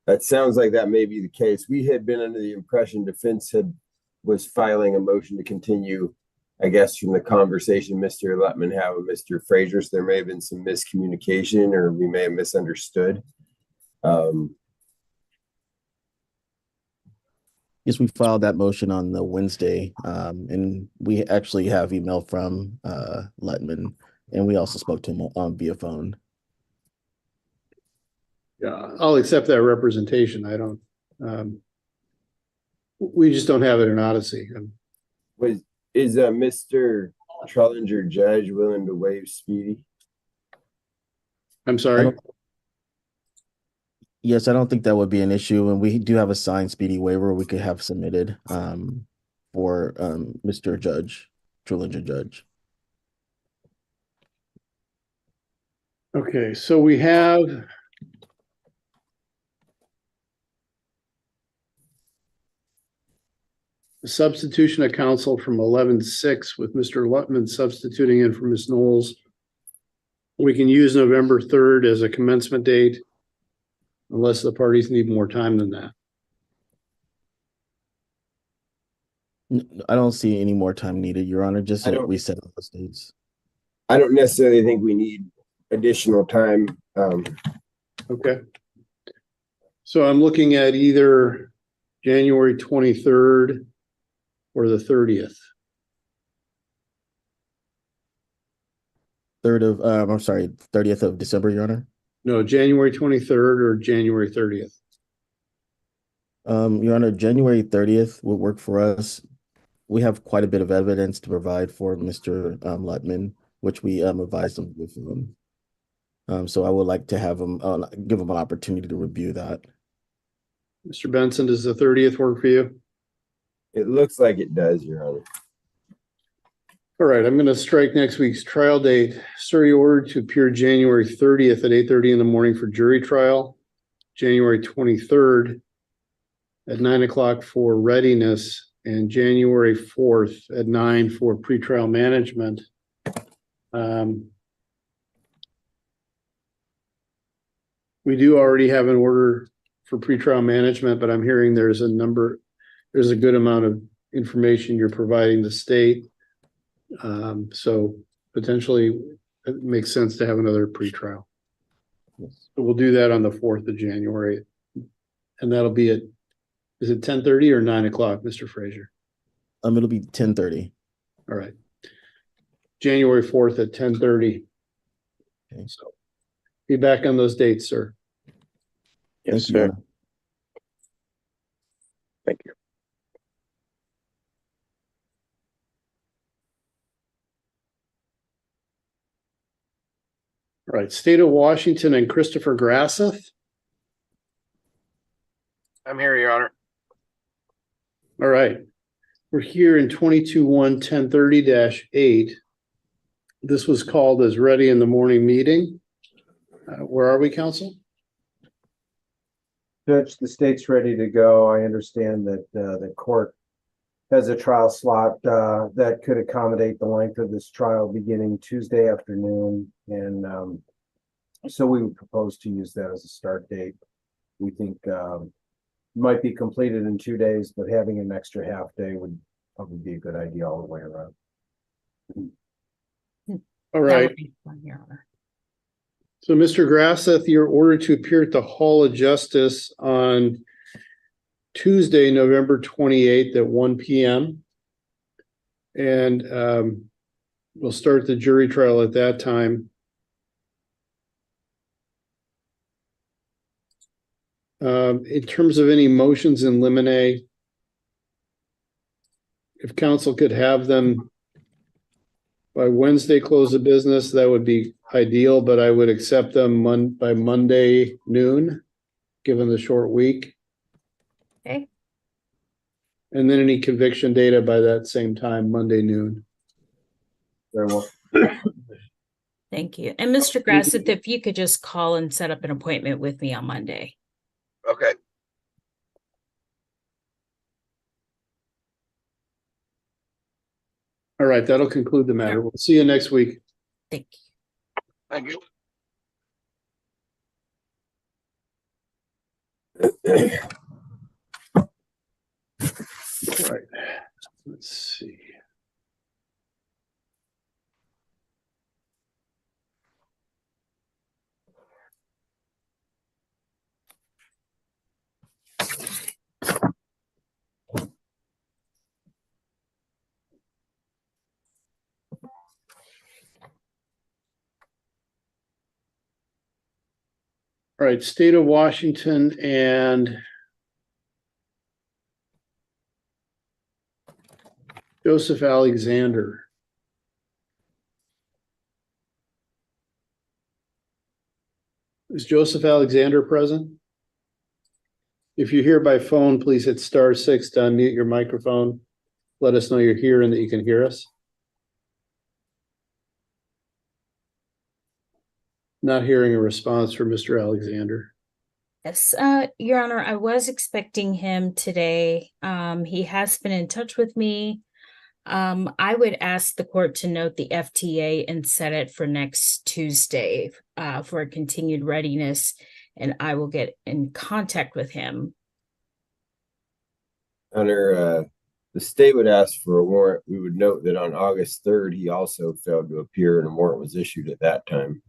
That sounds like that may be the case. We had been under the impression defense was filing a motion to continue, I guess, from the conversation Mr. Letman had with Mr. Frazier. So there may have been some miscommunication, or we may have misunderstood. Yes, we filed that motion on the Wednesday, and we actually have email from Letman, and we also spoke to him via phone. Yeah, I'll accept that representation. I don't, we just don't have it in Odyssey. Is Mr. Trellinger judge willing to waive speedy? I'm sorry. Yes, I don't think that would be an issue, and we do have a signed speedy waiver we could have submitted for Mr. Judge, Trellinger Judge. Okay, so we have a substitution of counsel from 11-6 with Mr. Lutman substituting in for Ms. Knowles. We can use November 3rd as a commencement date unless the parties need more time than that. I don't see any more time needed, Your Honor, just so we set up those dates. I don't necessarily think we need additional time. Okay. So I'm looking at either January 23rd or the 30th. I'm sorry, 30th of December, Your Honor. No, January 23rd or January 30th. Your Honor, January 30th would work for us. We have quite a bit of evidence to provide for Mr. Lutman, which we advised him with him. So I would like to have him give him an opportunity to review that. Mr. Benson, does the 30th work for you? It looks like it does, Your Honor. All right, I'm going to strike next week's trial date. Sir, you ordered to appear January 30th at 8:30 in the morning for jury trial, January 23rd at 9 o'clock for readiness, and January 4th at 9 for pretrial management. We do already have an order for pretrial management, but I'm hearing there's a good amount of information you're providing the state. So potentially it makes sense to have another pretrial. Yes. So we'll do that on the 4th of January. And that'll be at, is it 10:30 or 9 o'clock, Mr. Frazier? It'll be 10:30. All right. January 4th at 10:30. Okay. So be back on those dates, sir. Yes, Thank you, Your sir. Honor. Thank you. All right, State of Washington and Christopher Grasseth. I'm here, Your Honor. All right. We're here in 22-1-1030-8. This was called as ready in the morning meeting. Where are we, counsel? Judge, the state's ready to go. I understand that the court has a trial slot that could accommodate the length of this trial beginning Tuesday afternoon. And so we would propose to use that as a start date. We think might be completed in 2 days, but having an extra half day would probably be a good idea all the way around. All right. Your Honor. So, Mr. Grasseth, you're ordered to appear at the Hall of Justice on Tuesday, November 28th at 1 p.m. And we'll start the jury trial at that time. In terms of any motions in limine, if counsel could have them by Wednesday close of business, that would be ideal, but I would accept them by Monday noon, given the short week. Okay. And then any conviction data by that same time, Monday noon. Very well. Thank you. And Mr. Grassett, if you could just call and set up an appointment with me on Monday. Okay. All right, that'll conclude the matter. We'll see you next week. Thank you. Thank you. All right, let's see. All right, State of Washington and Joseph Alexander. Is Joseph Alexander present? If you're here by phone, please hit *6 to unmute your microphone. Let us know you're here and that you can hear us. Not hearing a response from Mr. Alexander. Yes, Your Honor, I was expecting him today. He has been in touch with me. I would ask the court to note the FTA and set it for next Tuesday for a continued readiness, and I will get in contact with him. Under the state would ask for a warrant. We would note that on August 3rd, he also failed to appear and a warrant was issued at that time.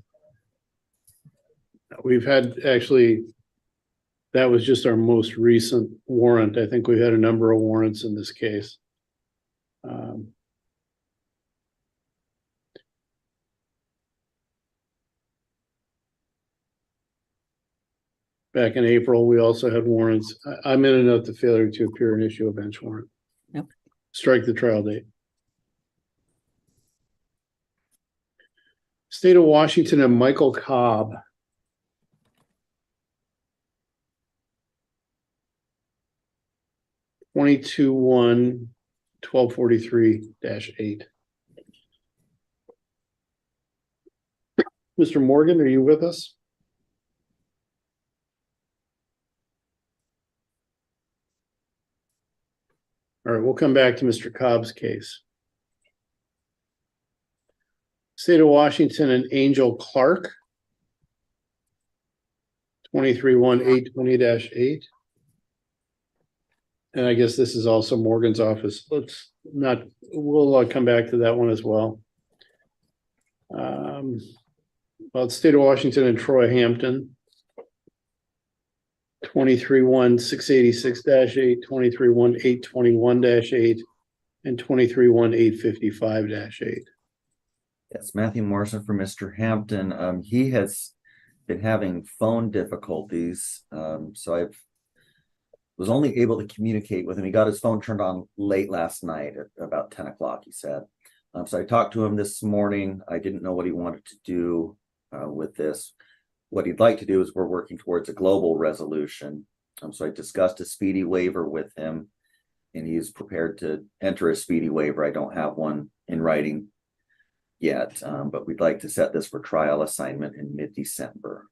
We've had actually, that was just our most recent warrant. I think we've had a number of warrants in this case. Back in April, we also had warrants. I'm going to note the failure to appear and issue a bench warrant. Yep. Strike the trial date. State of Washington and Michael Cobb. (22-1, 1243-8). Mr. Morgan, are you with us? All right, we'll come back to Mr. Cobb's case. State of Washington and Angel Clark. 23-1, 820-8. And I guess this is also Morgan's office. We'll come back to that one as well. Well, State of Washington and Troy Hampton. 23-1, 686-8, 23-1, 821-8, and 23-1, 855-8. Yes, Matthew Morrison for Mr. Hampton. He has been having phone difficulties. So I was only able to communicate with him. He got his phone turned on late last night at about 10 o'clock, he said. So I talked to him this morning. I didn't know what he wanted to do with this. What he'd like to do is we're working towards a global resolution. So I discussed a speedy waiver with him, and he's prepared to enter a speedy waiver. I don't have one in writing yet, but we'd like to set this for trial assignment in mid-December.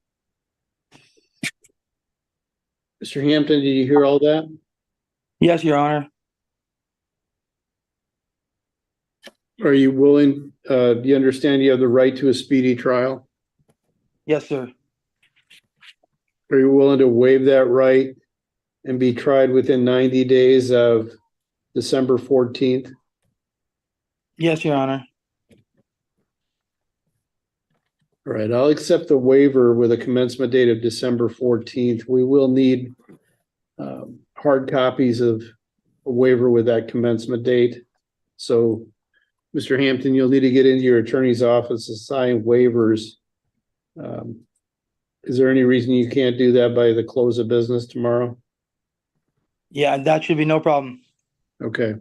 Mr. Hampton, did you hear all that? Yes, Your Honor. Are you willing, do you understand you have the right to a speedy trial? Yes, sir. Are you willing to waive that right and be tried within 90 days of December 14th? Yes, Your Honor. All right, I'll accept the waiver with a commencement date of December 14th. We will need hard copies of a waiver with that commencement date. So, Mr. Hampton, you'll need to get into your attorney's office to sign waivers. Is there any reason you can't do that by the close of business tomorrow? Yeah, that should be no problem. Okay.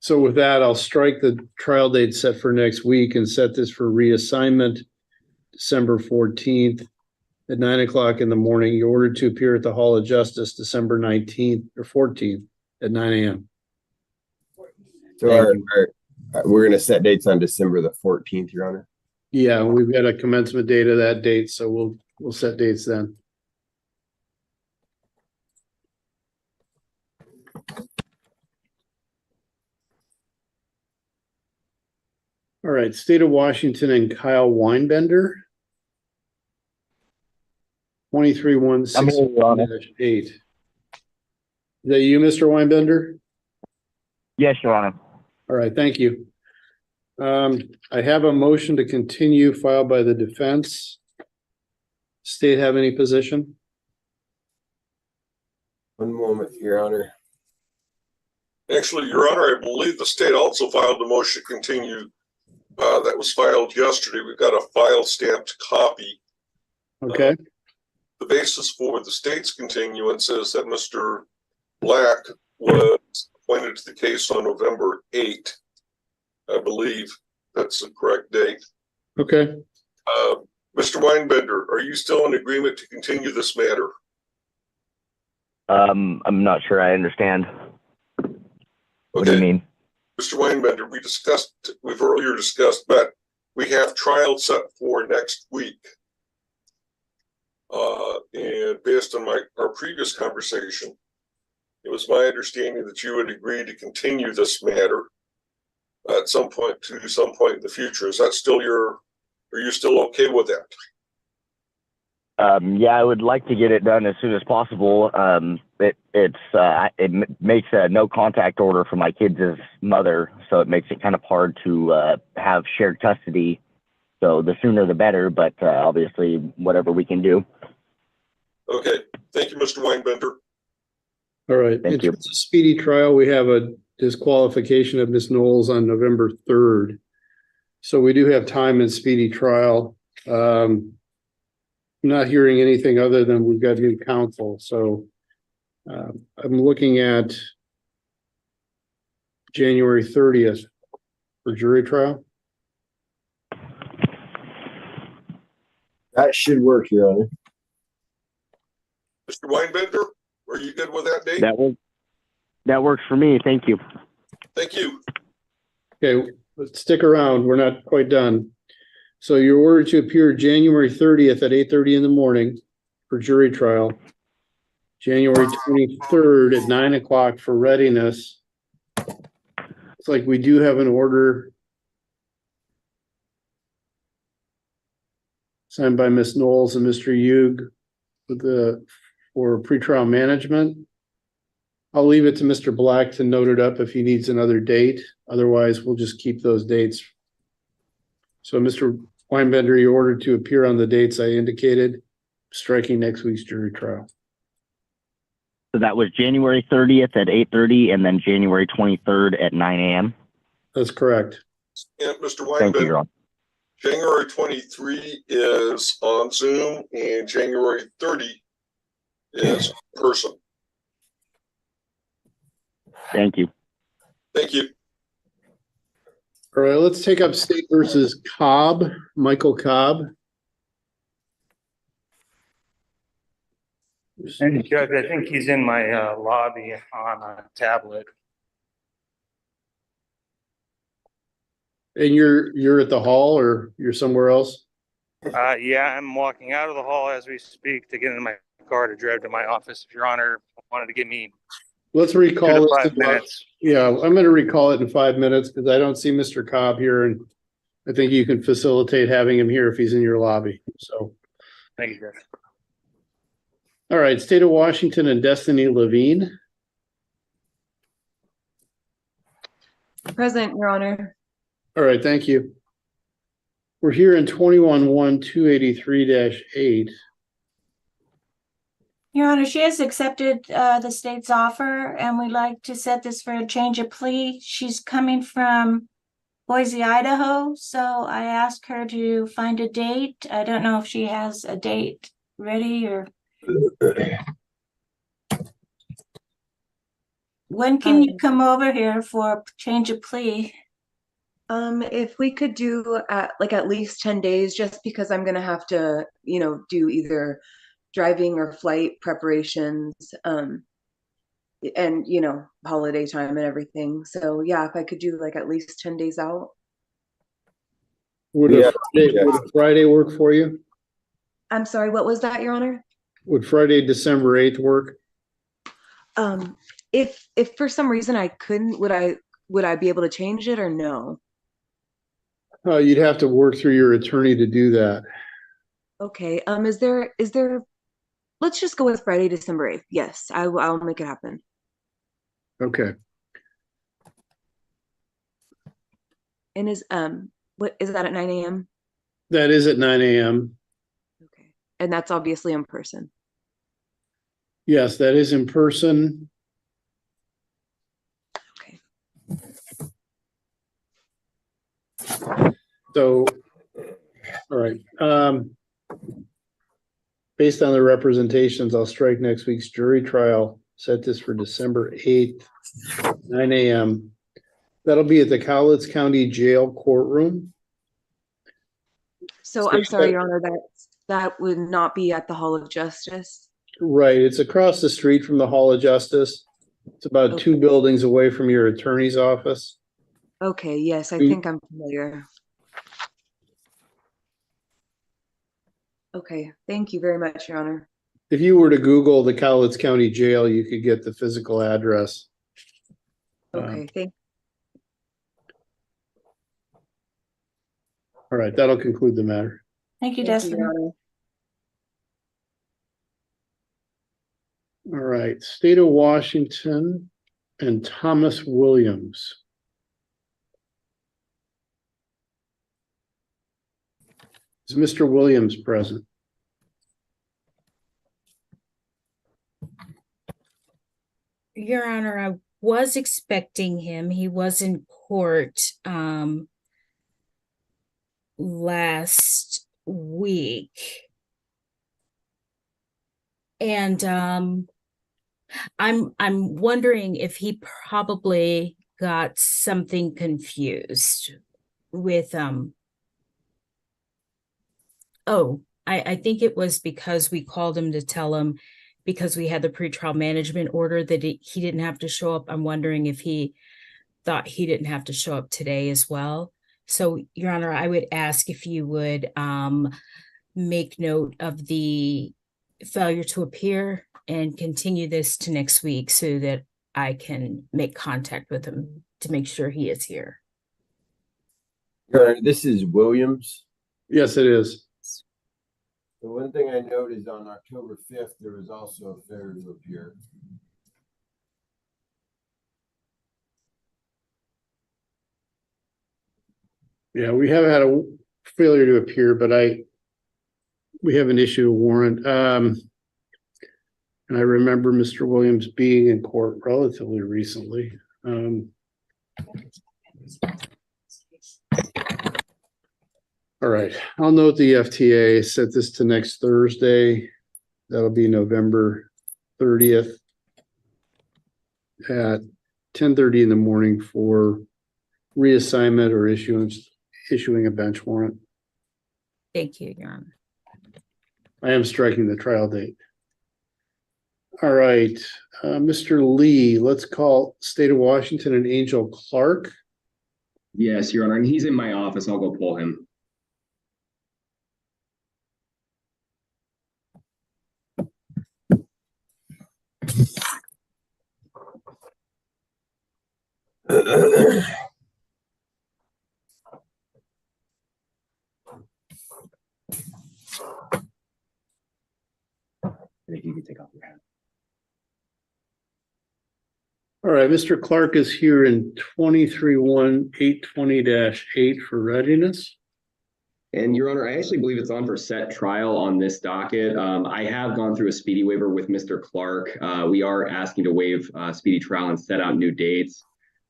So with that, I'll strike the trial date set for next week and set this for reassignment December 14th at 9 o'clock in the morning. You're ordered to appear at the Hall of Justice December 19th or 14th at 9 a.m. So we're going to set dates on December the 14th, Your Honor. Yeah, we've got a commencement date of that date, so we'll set dates then. All right, State of Washington and Kyle Weinbender. 23-1-6-8. Is that you, Mr. Weinbender? Yes, Your Honor. All right, thank you. I have a motion to continue filed by the defense. State have any position? One moment, Your Honor. Actually, Your Honor, I believe the state also filed the motion to continue that was filed yesterday. We've got a file stamped copy. Okay. The basis for the state's continuance is that Mr. Black was appointed to the case on November 8th. I believe that's the correct date. Okay. Mr. Weinbender, are you still in agreement to continue this matter? I'm not sure I understand. What do you mean? Mr. Weinbender, we've earlier discussed, but we have trial set for next week. And based on our previous conversation, it was my understanding that you would agree to continue this matter at some point in the future. Is that still are you still okay with that? Yeah, I would like to get it done as soon as possible. It makes a no contact order for my kids' mother, so it makes it kind of hard to have shared custody. So the sooner the better, but obviously whatever we can do. Okay, thank you, Mr. Weinbender. All right. Thank you. In terms of speedy trial, we have a disqualification of Ms. Knowles on November 3rd. So we do have time in speedy trial. I'm not hearing anything other than we've got new counsel. So I'm looking at January 30th for jury trial. That should work, Your Honor. Mr. Weinbender, are you good with that date? That works for me. Thank you. Thank you. Okay, let's stick around. We're not quite done. So you're ordered to appear January 30th at 8:30 in the morning for jury trial. January 23rd at 9 o'clock for readiness. It's like we do have an order signed by Ms. Knowles and Mr. Hugh for pretrial management. I'll leave it to Mr. Black to note it up if he needs another date. Otherwise, we'll just keep those dates. So Mr. Weinbender, you're ordered to appear on the dates I indicated, striking next week's jury trial. So that was January 30th at 8:30 and then January 23rd at 9 a.m. That's correct. And Mr. Thank you, Weinbender, Your Honor. January 23 is on Zoom and January 30 is in person. Thank you. Thank you. All right, let's take up State versus Cobb, Michael Cobb. And Judge, I think he's in my lobby on a tablet. And you're at the hall or you're somewhere else? Yeah, I'm walking out of the hall as we speak to get in my car to drive to my office. If Your Honor wanted to give me Let's recall 2 to this 5 minutes. Yeah, I'm going to recall it in 5 minutes because I don't see Mr. Cobb here, and I think you can facilitate having him here if he's in your lobby. So, Thank you, Judge. all right, State of Washington and Destiny Levine. Present, Your Honor. All right, thank you. We're here in 21-1-283-8. Your Honor, she has accepted the state's offer, and we'd like to set this for a change of plea. She's coming from Boise, Idaho, so I asked her to find a date. I don't know if she has a date ready or when can you come over here for a change of plea? If we could do at least 10 days, just because I'm gonna have to, do either driving or flight preparations, and holiday time and everything. So yeah, if I could do at least 10 days out. Would a Friday work for you? I'm sorry, what was that, Your Honor? Would Friday, December 8th work? If for some reason I couldn't, would I be able to change it or no? You'd have to work through your attorney to do that. Okay. Is there? Let's just go with Friday, December 8th. Yes, I'll make it happen. Okay. And what is that at 9 a.m.? That is at 9 a.m. And that's obviously in person. Yes, that is in person. So, all right, based on the representations, I'll strike next week's jury trial, set this for December 8th, 9 a.m. That'll be at the Cowlitz County Jail courtroom. So I'm sorry, Your Honor, that would not be at the Hall of Justice. Right, it's across the street from the Hall of Justice. It's about 2 buildings away from your attorney's office. Okay, yes, I think I'm familiar. Okay, thank you very much, Your Honor. If you were to Google the Cowlitz County Jail, you could get the physical address. Okay, thank All right, that'll conclude the matter. Thank you, Your Dustin. Honor. All right, State of Washington and Thomas Williams. Is Mr. Williams present? Your Honor, I was expecting him. He was in court last week. And I'm wondering if he probably got something confused with I think it was because we called him to tell him, because we had the pretrial management order, that he didn't have to show up. I'm wondering if he thought he didn't have to show up today as well. So, Your Honor, I would ask if you would make note of the failure to appear and continue this to next week so that I can make contact with him to make sure he is here. Your Honor, this is Williams. Yes, it is. The one thing I note is on October 5th, there was also a failure to appear. Yeah, we have had a failure to appear, but we have an issue of warrant. And I remember Mr. Williams being in court relatively recently. All right, I'll note the FTA, set this to next Thursday. That'll be November 30th at 10:30 in the morning for reassignment or issuing a bench warrant. Thank you, Your Honor. I am striking the trial date. All right, Mr. Lee, let's call State of Washington and Angel Clark. Yes, Your Honor, and he's in my office. I'll go pull him. I think you can take off your hat. All right, Mr. Clark is here in 23-1-820-8 for readiness. And Your Honor, I actually believe it's on for set trial on this docket. I have gone through a speedy waiver with Mr. Clark. We are asking to waive speedy trial and set out new dates.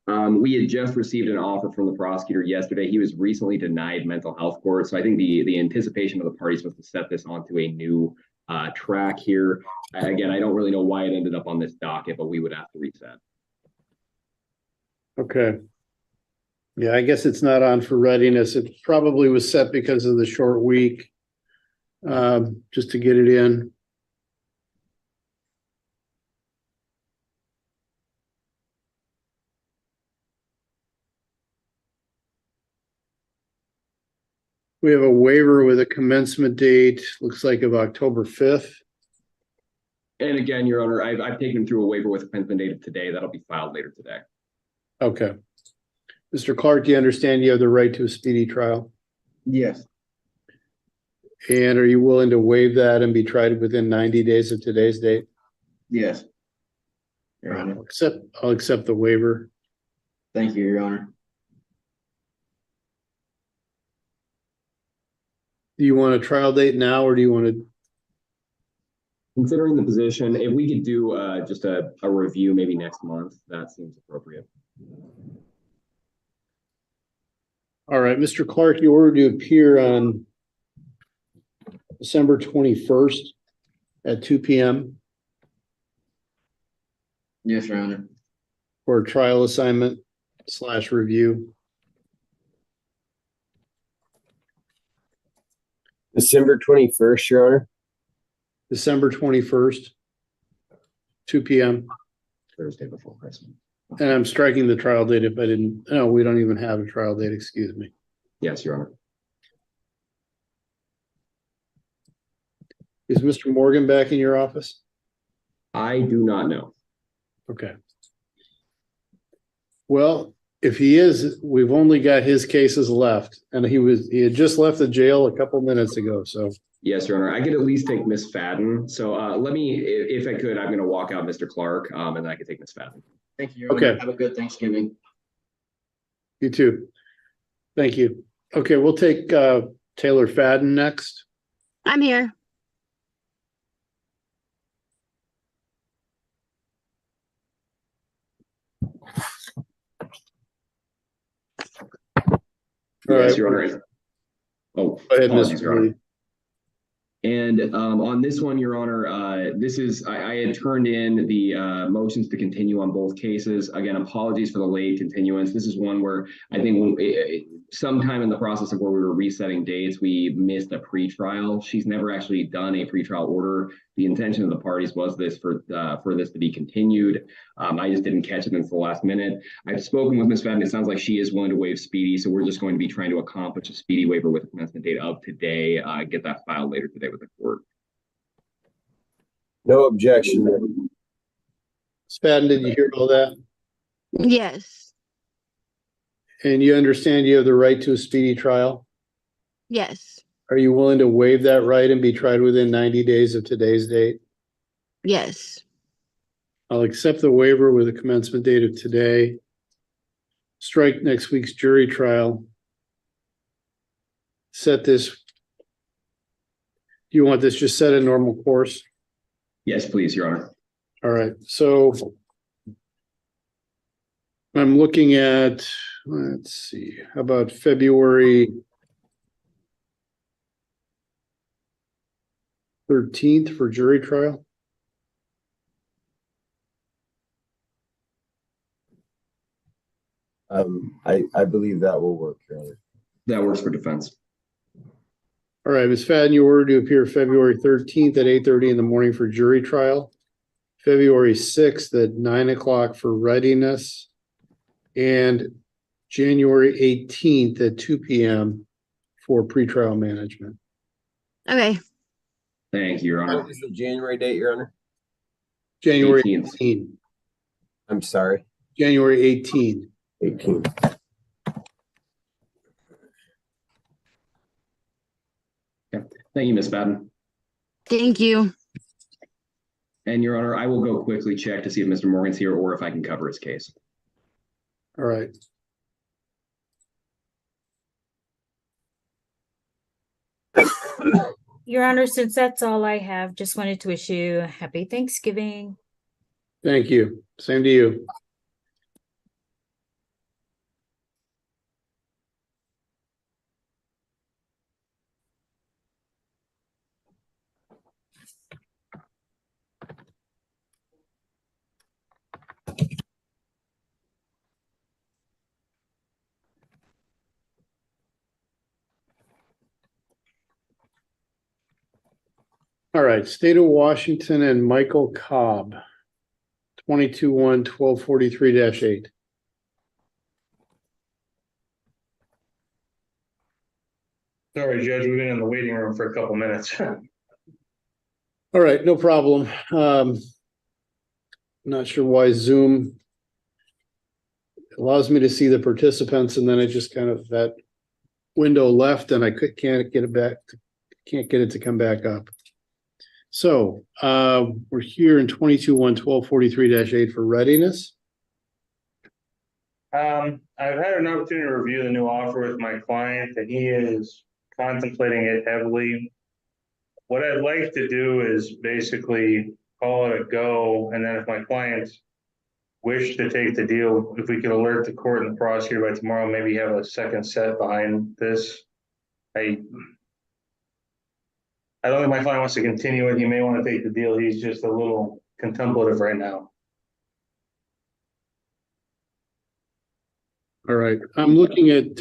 We had just received an offer from the prosecutor yesterday. He was recently denied mental health court. So I think the anticipation of the parties was to set this onto a new track here. Again, I don't really know why it ended up on this docket, but we would have to reset. Okay. Yeah, I guess it's not on for readiness. It probably was set because of the short week, just to get it in. We have a waiver with a commencement date, looks like of October 5th. And again, Your Honor, I've taken him through a waiver with a commencement date of today. That'll be filed later today. Okay. Mr. Clark, do you understand you have the right to a speedy trial? Yes. And are you willing to waive that and be tried within 90 days of today's date? Yes. Your Honor. I'll accept the waiver. Thank you, Your Honor. Do you want a trial date now, or do you want to? Considering the position, if we could do just a review maybe next month, that seems appropriate. All right, Mr. Clark, you ordered to appear on December 21st at 2 p.m. Yes, Your Honor. for a trial assignment / review. December 21st, Your Honor. December 21st, 2 p.m. Thursday before Christmas. And I'm striking the trial date if I didn't, no, we don't even have a trial date, excuse me. Yes, Your Honor. Is Mr. Morgan back in your office? I do not know. Okay. Well, if he is, we've only got his cases left, and he had just left the jail a couple minutes ago, so. Yes, Your Honor. I could at least take Miss Fadden. So let me, if I could, I'm going to walk out Mr. Clark, and then I can take Miss Fadden. Thank you, Your Okay. Honor. Have a good Thanksgiving. You too. Thank you. Okay, we'll take Taylor Fadden next. I'm here. Yes, Your Honor. Oh, go ahead, apologies, Mr. Your Honor. Lee. And on this one, Your Honor, this is, I had turned in the motions to continue on both cases. Again, apologies for the late continuance. This is one where I think sometime in the process of where we were resetting dates, we missed a pretrial. She's never actually done a pretrial order. The intention of the parties was this for this to be continued. I just didn't catch it until the last minute. I've spoken with Ms. Fadden. It sounds like she is willing to waive speedy, so we're just going to be trying to accomplish a speedy waiver with the commencement date of today, get that filed later today with the court. No objection. Ms. Fadden, did you hear all that? Yes. And you understand you have the right to a speedy trial? Yes. Are you willing to waive that right and be tried within 90 days of today's date? Yes. I'll accept the waiver with a commencement date of today. Strike next week's jury trial. Set this. Do you want this just set in normal course? Yes, please, Your Honor. All right, so I'm looking at, let's see, how about February 13th for jury trial? I believe that will work, Your Honor. That works for defense. All right, Ms. Fadden, you ordered to appear February 13th at 8:30 in the morning for jury trial. February 6th at 9 o'clock for readiness. And January 18th at 2 p.m. for pretrial management. Okay. Thank you, Your Honor. What was the January date, Your Honor? January 18th. 18. I'm sorry. January 18. 18. Okay. Thank you, Ms. Fadden. Thank you. And Your Honor, I will go quickly check to see if Mr. Morgan's here or if I can cover his case. All right. Your Honor, since that's all I have, just wanted to wish you a happy Thanksgiving. Thank you. Same to you. All right, State of Washington and Michael Cobb, 22-1-1243-8. Sorry, Judge, we've been in the waiting room for a couple minutes. All right, no problem. Not sure why Zoom allows me to see the participants, and then it just kind of that window left, and I can't get it back. Can't get it to come back up. So we're here in 22-1-1243-8 for readiness. I've had an opportunity to review the new offer with my client, and he is contemplating it heavily. What I'd like to do is basically call it a go, and then if my client wish to take the deal, if we could alert the court and the prosecutor by tomorrow, maybe have a second set behind this. I don't think my client wants to continue it. He may want to take the deal. He's just a little contemplative right now. All right, I'm looking at,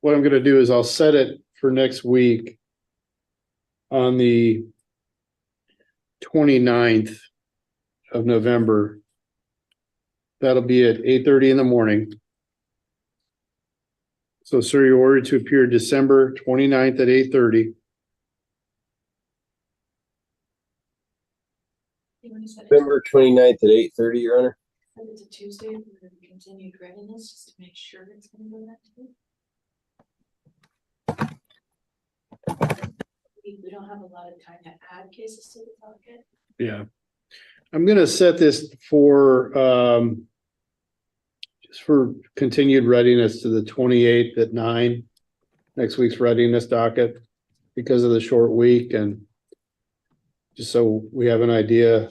what I'm gonna do is I'll set it for next week on the 29th of November. That'll be at 8:30 in the morning. So, sir, you're ordered to appear December 29th at 8:30. November 29th at 8:30, Your Honor. It's a Tuesday for the continued readiness, just to make sure it's gonna go that day. We don't have a lot of time to add cases to the docket. Yeah. I'm gonna set this for, just for continued readiness to the 28th at 9, next week's readiness docket, because of the short week, and just so we have an idea.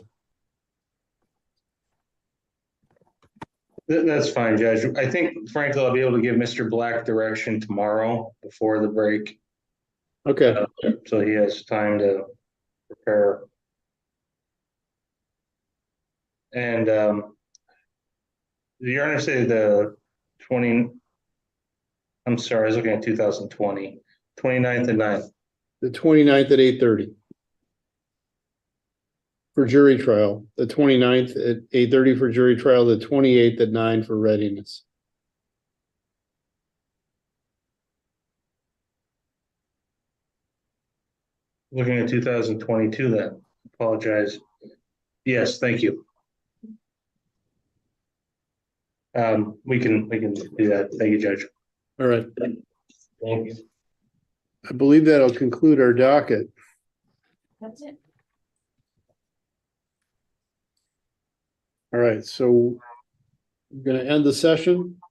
That's fine, Judge. I think frankly, I'll be able to give Mr. Black direction tomorrow before the break. Okay. So he has time to prepare. And Your Honor, say the 20, I'm sorry, I was looking at 2020, 29th and 9th. The 29th at 8:30. For jury trial, the 29th at 8:30 for jury trial, the 28th at 9 for readiness. Looking at 2022 then, apologize. Yes, thank you. We can do that. Thank you, Judge. All right. Thank you. I believe that'll conclude our docket. That's it. All right, so I'm going to end the session.